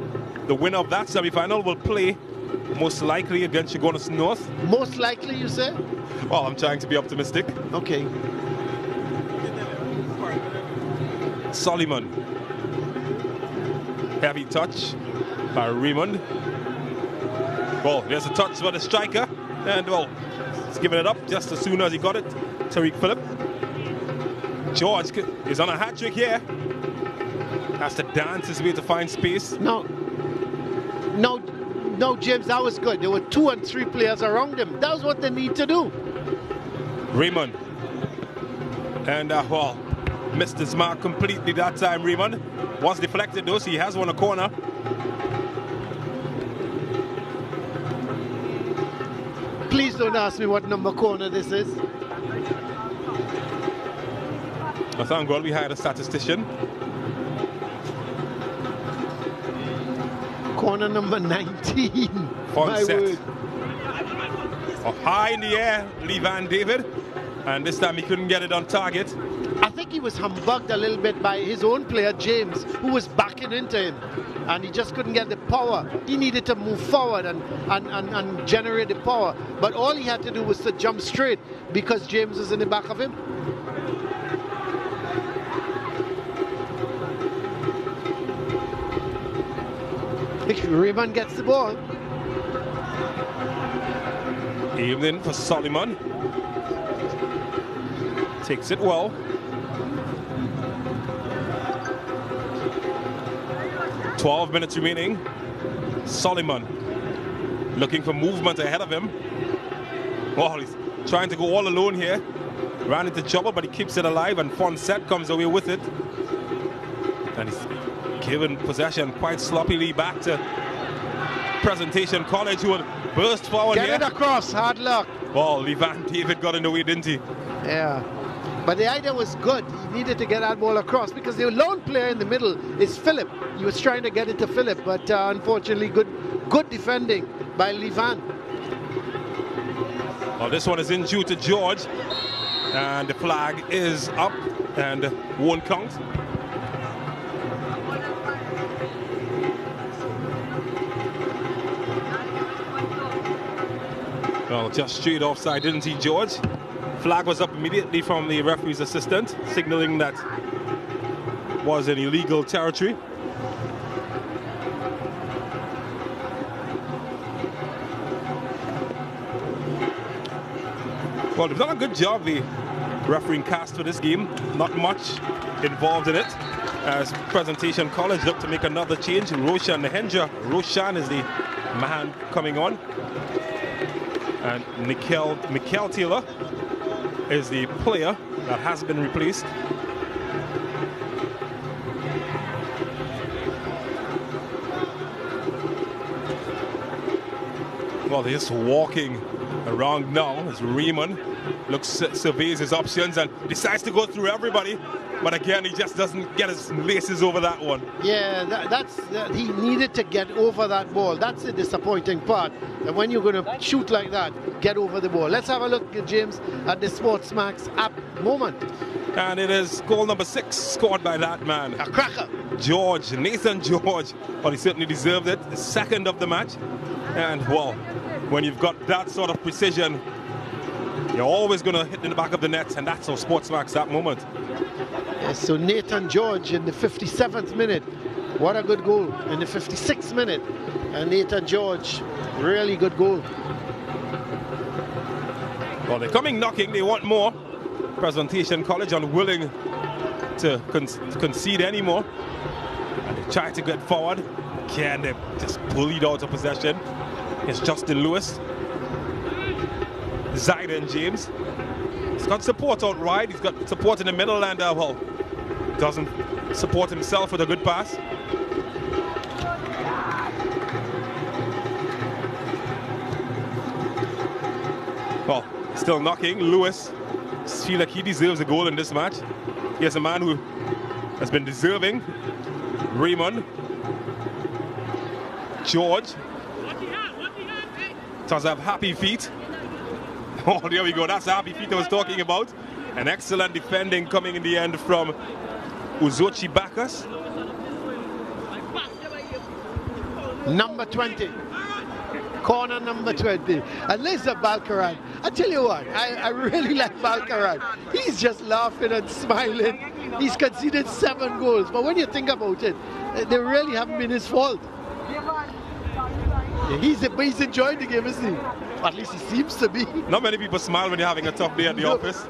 The winner of that semi-final will play most likely against Chaguanas North. Most likely, you say? Well, I'm trying to be optimistic. Okay. Solomon. Heavy touch by Raymond. Well, there's a touch for the striker. And, well, he's giving it up just as soon as he got it. Tariq Phillip. George is on a hat-trick here. Has to dance his way to find space. No, James, that was good. There were 2 and 3 players around him. That was what they need to do. Raymond. And, well, missed his mark completely that time, Raymond. Was deflected, though, so he has won a corner. Please don't ask me what number corner this is. I thank God we hired a statistician. Corner number 19. Fonset. High in the air, Lee Van David. And this time he couldn't get it on target. I think he was humbugged a little bit by his own player, James, who was backing into him. And he just couldn't get the power. He needed to move forward and generate the power. But all he had to do was to jump straight because James was in the back of him. Raymond gets the ball. Evening for Solomon. Takes it well. .12 minutes remaining. Solomon looking for movement ahead of him. Oh, he's trying to go all alone here. Ran into trouble, but he keeps it alive, and Fonset comes away with it. And he's given possession quite sloppily back to Presentation College, who will burst forward here. Get it across, hard luck. Well, Levan David got in the way, didn't he? Yeah. But the idea was good. He needed to get that ball across because the lone player in the middle is Philip. He was trying to get it to Philip, but unfortunately, good defending by Levan. Well, this one is in due to George, and the flag is up and won't count. Well, just straight offside, didn't he, George? Flag was up immediately from the referee's assistant, signaling that was an illegal territory. Well, they've done a good job, the refereeing cast for this game. Not much involved in it, as Presentation College look to make another change. Roshan is the man coming on. And Mikkel Taylor is the player that has been replaced. Well, they're just walking around now as Raymond surveys his options and decides to go through everybody. But again, he just doesn't get his laces over that one. Yeah, he needed to get over that ball. That's the disappointing part. And when you're going to shoot like that, get over the ball. Let's have a look, James, at the Sportsmax app moment. And it is goal number 6 scored by that man. A cracker. Nathan George. Well, he certainly deserved it. The second of the match. And, well, when you've got that sort of precision, you're always going to hit in the back of the net, and that's how Sportsmax that moment. Yes, so Nathan George in the 57th minute. What a good goal. In the 56th minute. And Nathan George, really good goal. Well, they're coming knocking. They want more. Presentation College unwilling to concede anymore. And they try to get forward. Again, they just bullied out of possession. It's Justin Lewis. Zayden James. He's got support out wide. He's got support in the middle, and well, doesn't support himself with a good pass. Well, still knocking. Lewis feels like he deserves a goal in this match. He is a man who has been deserving. Raymond. George does have happy feet. Oh, there we go. That's the happy feet I was talking about. An excellent defending coming in the end from Uzochi Bacchus. Number 20. Corner number 20. And Lisa Balkaran. I tell you what, I really like Balkaran. He's just laughing and smiling. He's conceded 7 goals. But when you think about it, they really haven't been his fault. He's enjoying the game, isn't he? At least he seems to be. Not many people smile when you're having a tough day at the office.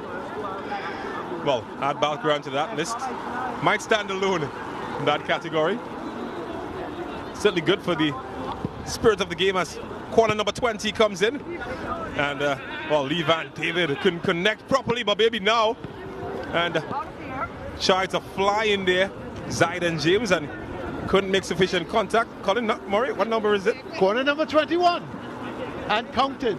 Well, add Balkaran to that list. Might stand alone in that category. Certainly good for the spirit of the game as corner number 20 comes in. And, well, Levan David couldn't connect properly, but maybe now. And tried to fly in there, Zayden James, and couldn't make sufficient contact. Colin Murray, what number is it? Corner number 21. And counted.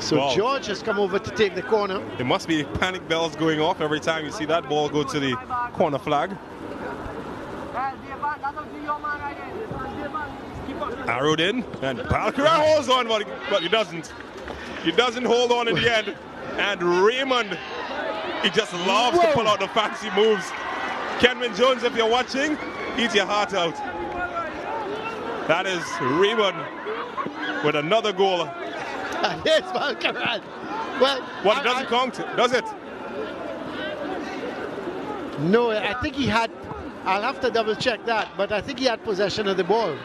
So wow. George has come over to take the corner. There must be panic bells going off every time you see that ball go to the corner flag. Arrowed in, and Balkaran holds on, but he doesn't. He doesn't hold on in the end. And Raymond, he just loves to pull out the fancy moves. Kenwin Jones, if you're watching, eat your heart out. That is Raymond with another goal. And here's Balkaran. Well, it doesn't count, does it? No, I think he had. I'll have to double check that, but I think he had possession of the ball.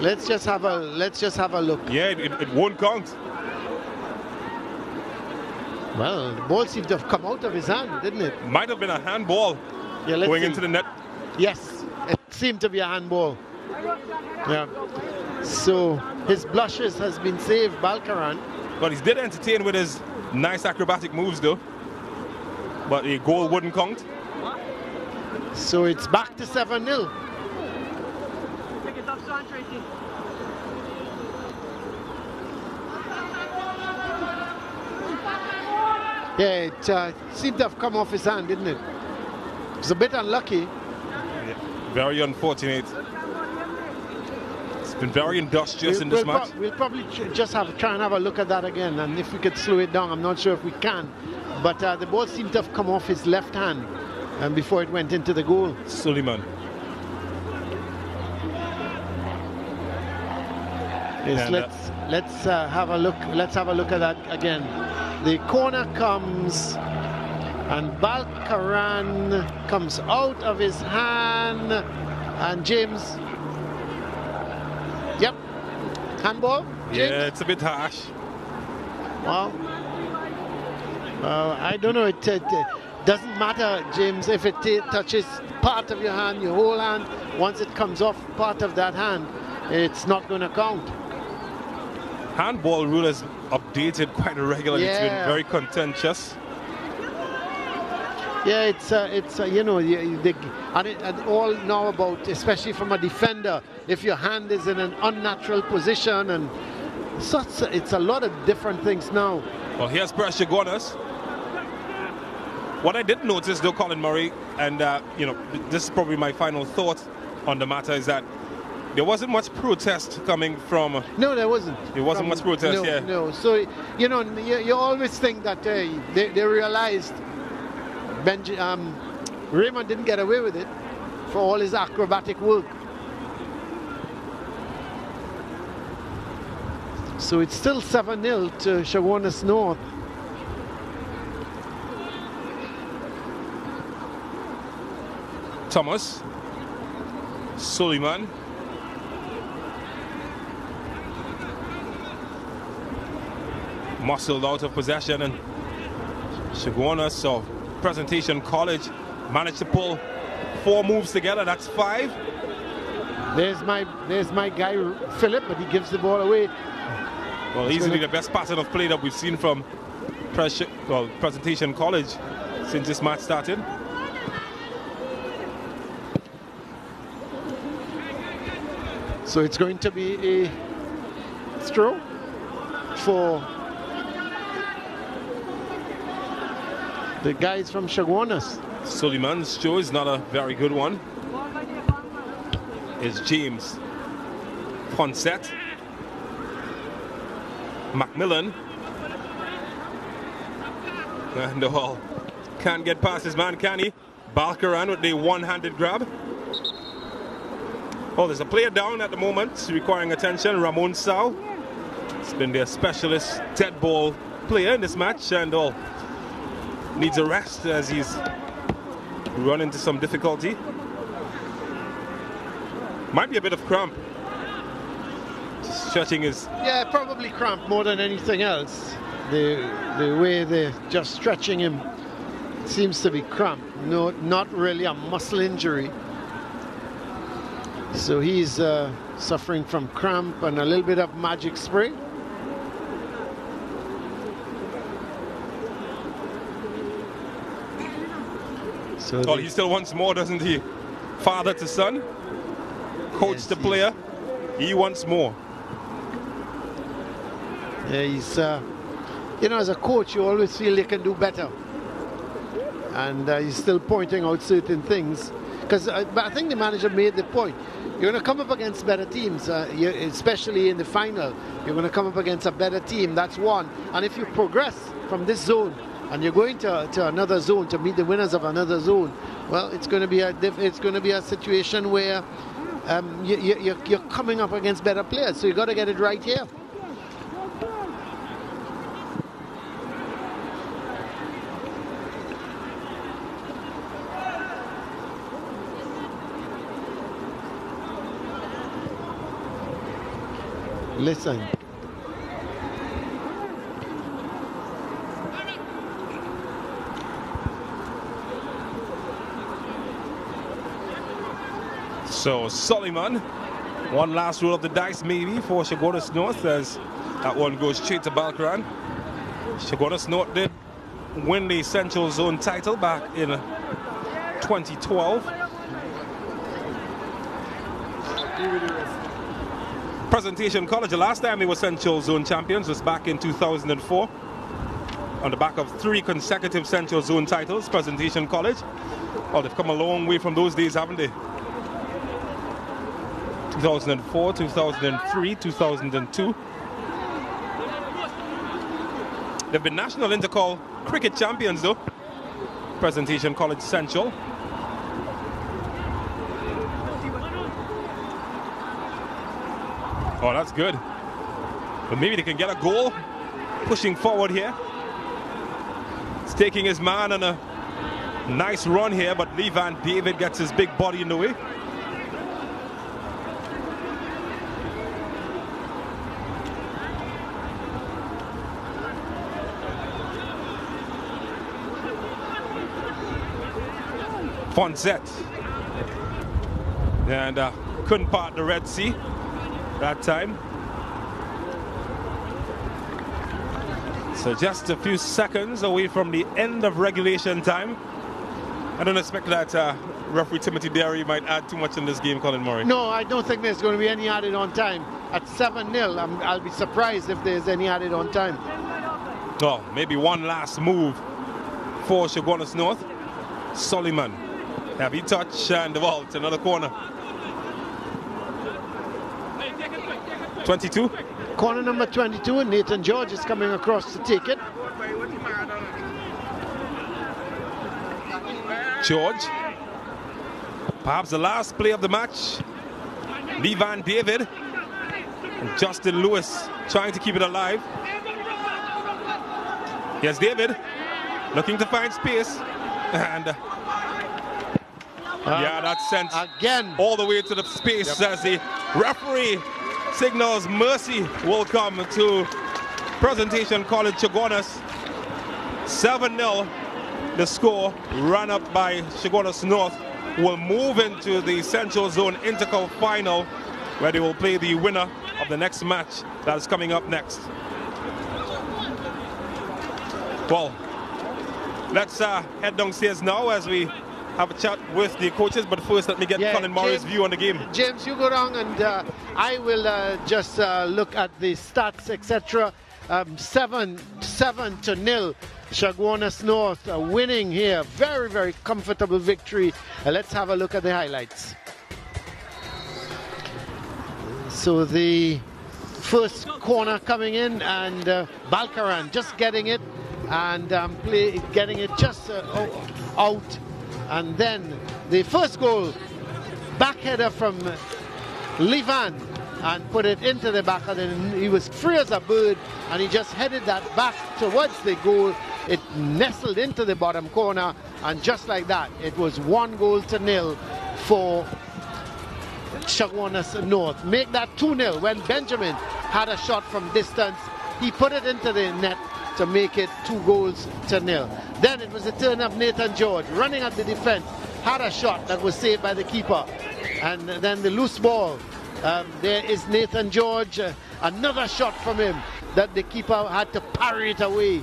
Let's just have a look. Yeah, it won't count. Well, the ball seemed to have come out of his hand, didn't it? Might have been a handball. Yeah, let's going see. into the net. Yes, it seemed to be a handball. Yeah. So his blushes has been saved, Balkaran. But he did entertain with his nice acrobatic moves though. But the goal wouldn't count. So it's back to 7-0. Yeah, it seemed to have come off his hand, didn't it? It's a bit unlucky. Yeah, very unfortunate. It's been very industrious in this match. We'll probably just try and have a look at that again, and if we could slow it down, I'm not sure if we can. But the ball seemed to have come off his left hand before it went into the goal. Suleiman. Yes, let's have a look. Let's have a look at that again. The corner comes, and Balkaran comes out of his hand, and James. Yep, handball. James? Yeah, it's a bit harsh. Well, I don't know. It doesn't matter, James, if it touches part of your hand, your whole hand. Once it comes off part of that hand, it's not going to count. Handball rule is updated quite regularly. Yeah. It's been very contentious. Yeah, it's you know, and all now about, especially from a defender, if your hand is in an unnatural position, and such, it's a lot of different things now. Well, here's pressure Chaguanas. What I did notice though, Colin Murray, and you know, this is probably my final thought on the matter, is that there wasn't much protest coming from. No, there wasn't. There wasn't much protest. No, yeah. no. So you know, you always think that they realized Raymond didn't get away with it for all his acrobatic work. So it's still 7-0 to Chaguanas North. Thomas, Suleiman, muscled out of possession, and Chaguanas of Presentation College managed to pull 4 moves together. That's 5. There's my guy Philip, but he gives the ball away. Well, easily the best pattern of play that we've seen from Presentation College since this match started. So it's going to be a throw for the guys from Chaguanas. Suleiman's show is not a very good one. It's James Ponset, Macmillan, and the ball can't get past his man, can he? Balkaran with the one-handed grab. Oh, there's a player down at the moment requiring attention, Ramon Sao. It's been their specialist dead ball player in this match, and needs a rest as he's run into some difficulty. Might be a bit of cramp. Stretching his... Yeah, probably cramp more than anything else. The way they're just stretching him seems to be cramp. No, not really a muscle injury. So he's suffering from cramp and a little bit of magic spray. So he still wants more, doesn't he? Father to son, coach yes, to player, he wants more. Yeah, he's, you know, as a coach, you always feel you can do better. And he's still pointing out certain things. Because I think the manager made the point. You're going to come up against better teams, especially in the final. You're going to come up against a better team, that's one. And if you progress from this zone, and you're going to another zone to meet the winners of another zone, well, it's going to be a situation where you're coming up against better players. So you got to get it right here. Listen. So Suleiman, one last roll of the dice maybe for Chaguanas North, as that one goes straight to Balkaran. Chaguanas North did win the Central Zone title back in 2012. Presentation College, the last time they were Central Zone champions was back in 2004 on the back of 3 consecutive Central Zone titles. Presentation College, well, they've come a long way from those days, haven't they? 2004, 2003, 2002. They've been National Intercol cricket champions though. Presentation College Central. Oh, that's good. But maybe they can get a goal. Pushing forward here. It's taking his man on a nice run here, but Lee Van David gets his big body in the way. Fonset. And couldn't part the Red Sea that time. So just a few seconds away from the end of regulation time. I don't expect that referee Timothy Derry might add too much in this game, Colin Murray. No, I don't think there's going to be any added on time. At 7-0, I'll be surprised if there's any added on time. Oh, maybe one last move for Chaguanas North. Suleiman. Heavy touch and the ball to another corner. 22. Corner number 22, and Nathan George is coming across to take it. George. Perhaps the last play of the match. Lee Van David and Justin Lewis trying to keep it alive. Here's David looking to find space. And yeah, that's sent again all the way to the space. As the referee signals mercy will come to Presentation College Chaguanas. 7-0 the score, run up by Chaguanas North, will move into the Central Zone Intercol final, where they will play the winner of the next match that is coming up next. Well, let's head downstairs now as we have a chat with the coaches, but first let me get Colin Murray's view on the game. James, you go down and I will just look at the stats, etc. 7-0 Chaguanas North winning here. Very, very comfortable victory. Let's have a look at the highlights. So the first corner coming in, and Balkaran just getting it and getting it just out. And then the first goal, back header from Levan, and put it into the back, and then he was free as a bird, and he just headed that back towards the goal. It nestled into the bottom corner, and just like that, it was 1-0 for Chaguanas North. Make that 2-0 when Benjamin had a shot from distance. He put it into the net to make it 2-0. Then it was the turn of Nathan George running at the defense, had a shot that was saved by the keeper, and then the loose ball. There is Nathan George, another shot from him that the keeper had to parry it away.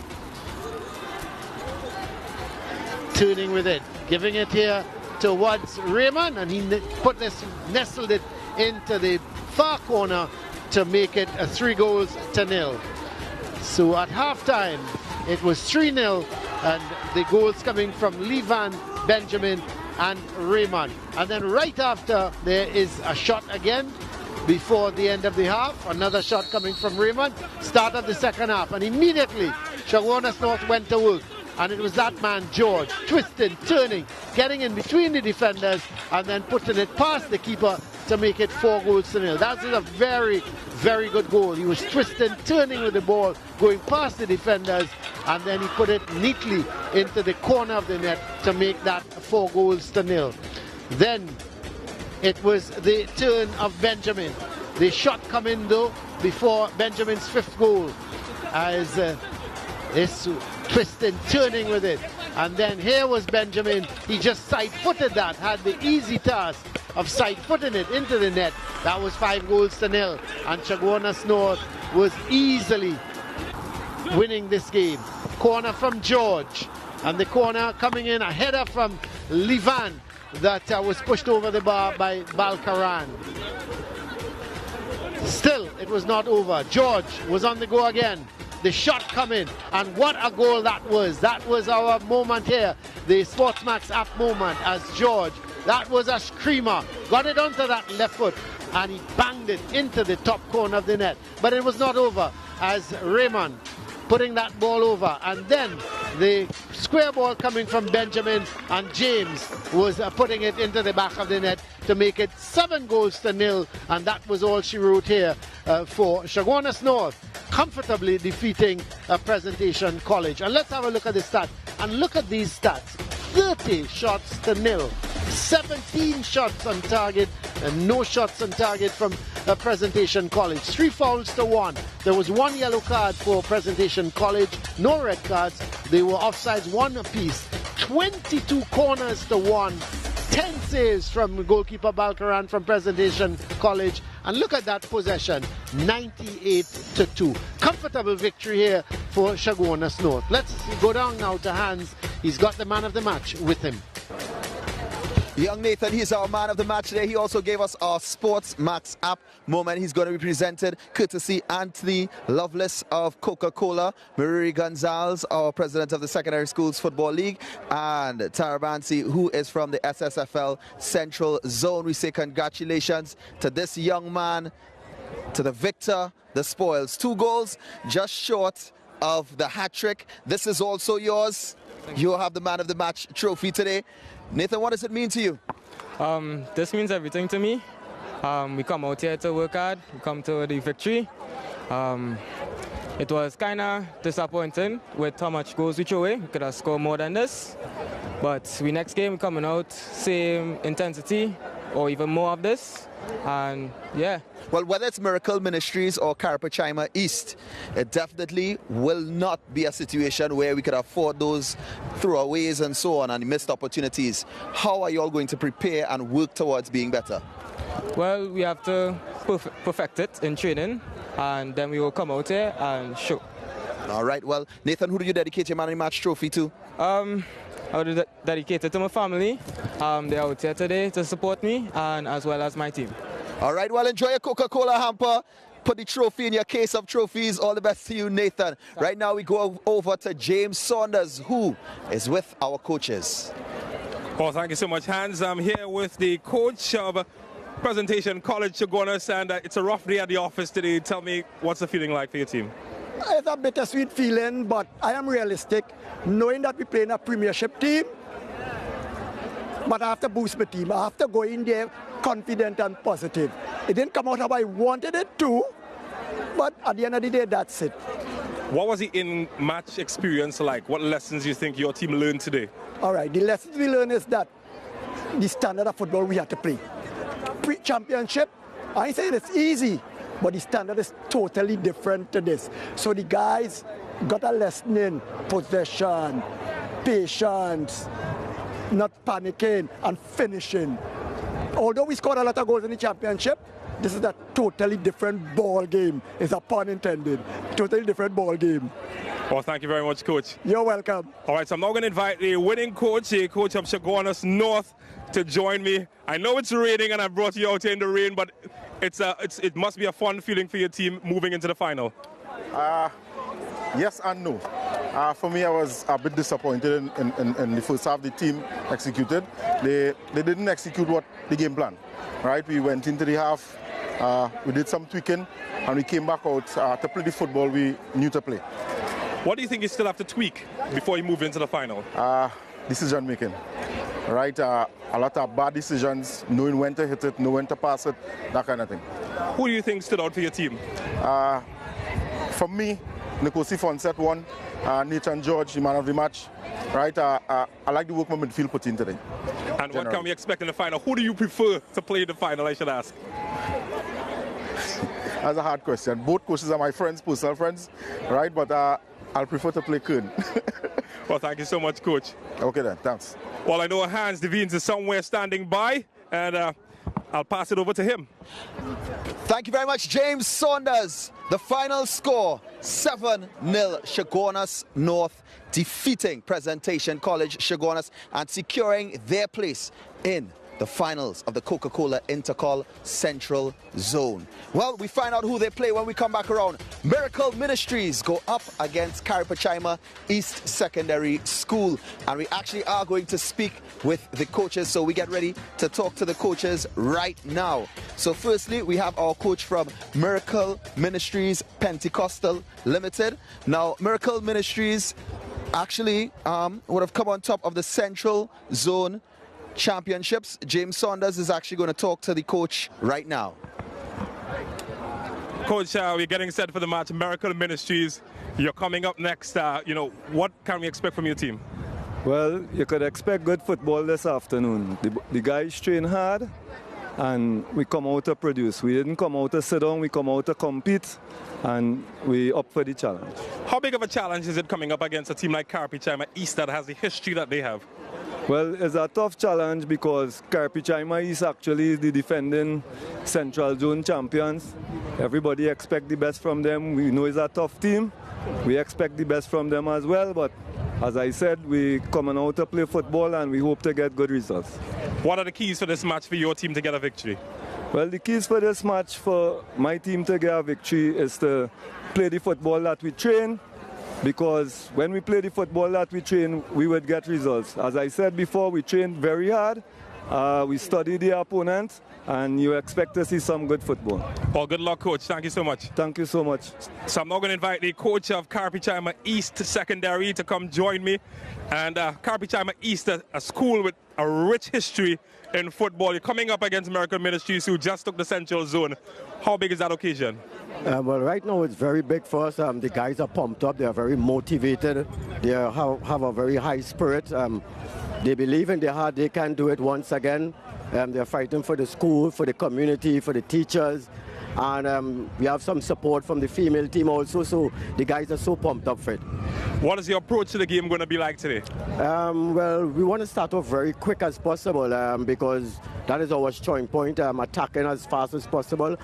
Turning with it, giving it here towards Raymond, and he nestled it into the far corner to make it 3-0. So at halftime, it was 3-0, and the goals coming from Levan, Benjamin, and Raymond. And then right after, there is a shot again before the end of the half. Another shot coming from Raymond. Start of the second half, and immediately Chaguanas North went to work. And it was that man, George, twisting, turning, getting in between the defenders, and then putting it past the keeper to make it 4-0. That was a very, very good goal. He was twisting, turning with the ball, going past the defenders, and then he put it neatly into the corner of the net to make that 4-0. Then it was the turn of Benjamin. The shot come in though before Benjamin's 5th goal, as this twisting, turning with it. And then here was Benjamin. He just side-footed that, had the easy task of side footing it into the net. That was 5-0, and Chaguanas North was easily winning this game. Corner from George, and the corner coming in, a header from Livan that was pushed over the bar by Balkaran. Still, it was not over. George was on the go again. The shot coming, and what a goal that was. That was our moment here, the Sportsmax app moment, as George, that was a screamer, got it onto that left foot, and he banged it into the top corner of the net. But it was not over, as Raymond putting that ball over, and then the square ball coming from Benjamin, and James was putting it into the back of the net to make it 7-0, and that was all she wrote here for Chaguanas North, comfortably defeating Presentation College. And let's have a look at the stats, and look at these stats: 30 shots to nil, 17 shots on target, and no shots on target from Presentation College. 3 fouls to 1. There was 1 yellow card for Presentation College, no red cards. They were offsides 1 apiece. 22 corners to 1. 10 saves from goalkeeper Balkaran from Presentation College. And look at that possession, 98-2. Comfortable victory here for Chaguanas North. Let's go down now to Hans. He's got the man of the match with him. Young Nathan, he's our man of the match today. He also gave us our Sports Max app moment. He's going to be presented courtesy Anthony Lovelace of Coca-Cola, Marie Gonzalez, our president of the Secondary Schools Football League, and Tarabansi, who is from the SSFL Central Zone. We say congratulations to this young man, to the victor, the spoils. 2 goals, just short of the hat-trick. This is also yours. You have the man of the match trophy today. Nathan, what does it mean to you? This means everything to me. We come out here to work hard. We come to the victory. It was kind of disappointing with how much goals we threw away. We could have scored more than this. But next game coming out, same intensity or even more of this. And yeah. Well, whether it's Miracle Ministries or Carapachima East, it definitely will not be a situation where we could afford those throwaways and so on and missed opportunities. How are you all going to prepare and work towards being better? Well, we have to perfect it in training, and then we will come out here and show. All right. Well, Nathan, who do you dedicate your man of the match trophy to? I would dedicate it to my family. They're out here today to support me, and as well as my team. All right, well, enjoy your Coca-Cola hamper. Put the trophy in your case of trophies. All the best to you, Nathan. Right now, we go over to James Saunders, who is with our coaches. Well, thank you so much, Hans. I'm here with the coach of Presentation College, Chaguanas, and it's a rough day at the office today. Tell me, what's the feeling like for your team? It's a bittersweet feeling, but I am realistic, knowing that we play in a premiership team. But I have to boost my team. I have to go in there confident and positive. It didn't come out how I wanted it to, but at the end of the day, that's it. What was the in-match experience like? What lessons do you think your team learned today? All right, the lessons we learned is that the standard of football we have to play. Pre-championship, I ain't saying it's easy, but the standard is totally different to this. So the guys got a lesson in possession, patience, not panicking, and finishing. Although we scored a lot of goals in the championship, this is a totally different ball game. It's a pun intended. Totally different ball game. Well, thank you very much, Coach. You're welcome. All right, so I'm now going to invite the winning coach, the coach of Chaguanas North, to join me. I know it's raining and I brought you out here in the rain, but it must be a fun feeling for your team moving into the final. Yes and no. For me, I was a bit disappointed in the first half. The team executed. They didn't execute what the game plan. Right? We went into the half, we did some tweaking, and we came back out to play the football we knew to play. What do you think you still have to tweak before you move into the final? Decision making. Right? A lot of bad decisions, knowing when to hit it, knowing when to pass it, that kind of thing. Who do you think stood out for your team? For me, Nkosi Fonset won. Nathan George, the man of the match. Right? I like the work my midfield put in today. And what can we expect in the final? Who do you prefer to play in the final, I should ask? That's a hard question. Both coaches are my friends, personal friends, right? But I'll prefer to play Kern. Well, thank you so much, Coach. Okay then, thanks. Well, I know Hans Devines is somewhere standing by, and I'll pass it over to him. Thank you very much, James Saunders. The final score, 7-0, Chaguanas North defeating Presentation College Chaguanas and securing their place in the finals of the Coca-Cola Intercol Central Zone. Well, we find out who they play when we come back around. Miracle Ministries go up against Carripachaima East Secondary School. And we actually are going to speak with the coaches, so we get ready to talk to the coaches right now. So firstly, we have our coach from Miracle Ministries Pentecostal Limited. Now, Miracle Ministries actually would have come on top of the Central Zone Championships. James Saunders is actually going to talk to the coach right now. Coach, we're getting set for the match. Miracle Ministries, you're coming up next. What can we expect from your team? Well, you could expect good football this afternoon. The guys train hard and we come out to produce. We didn't come out to sit down, we come out to compete, and we up for the challenge. How big of a challenge is it coming up against a team like Carripachaima East that has the history that they have? Well, it's a tough challenge because Carripachaima is actually the defending Central Zone champions. Everybody expects the best from them. We know it's a tough team. We expect the best from them as well, but as I said, we coming out to play football and we hope to get good results. What are the keys for this match for your team to get a victory? Well, the keys for this match for my team to get a victory is to play the football that we train, because when we play the football that we train, we would get results. As I said before, we train very hard, we study the opponent, and you expect to see some good football. Well, good luck, Coach. Thank you so much. Thank you so much. So I'm now going to invite the coach of Carripachaima East Secondary to come join me. And Carripachaima East, a school with a rich history in football. You're coming up against Miracle Ministries, who just took the Central Zone. How big is that occasion? Well, right now it's very big for us. The guys are pumped up. They are very motivated. They have a very high spirit. They believe in their heart they can do it once again. They're fighting for the school, for the community, for the teachers. And we have some support from the female team also, so the guys are so pumped up for it. What is your approach to the game going to be like today? Well, we want to start off very quick as possible because that is our strong point, attacking as fast as possible.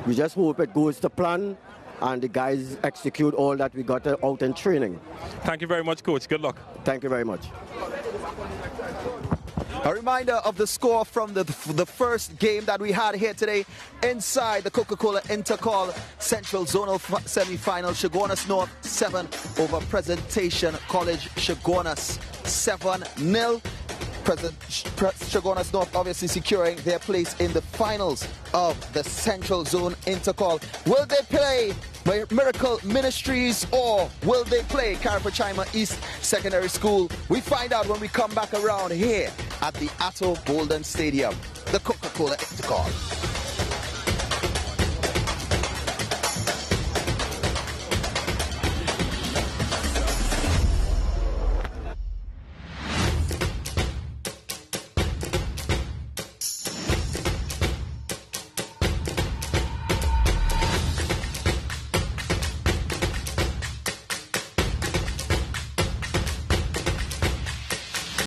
We just hope it goes to plan and the guys execute all that we got out in training. Thank you very much, Coach. Good luck. Thank you very much. A reminder of the score from the first game that we had here today inside the Coca-Cola Intercol Central Zonal Semi-Final. Chaguanas North 7 over Presentation College Chaguanas 7-0. Chaguanas North obviously securing their place in the finals of the Central Zone Intercol. Will they play Miracle Ministries or will they play Carripachaima East Secondary School? We find out when we come back around here at the Atto Golden Stadium, the Coca-Cola Intercol.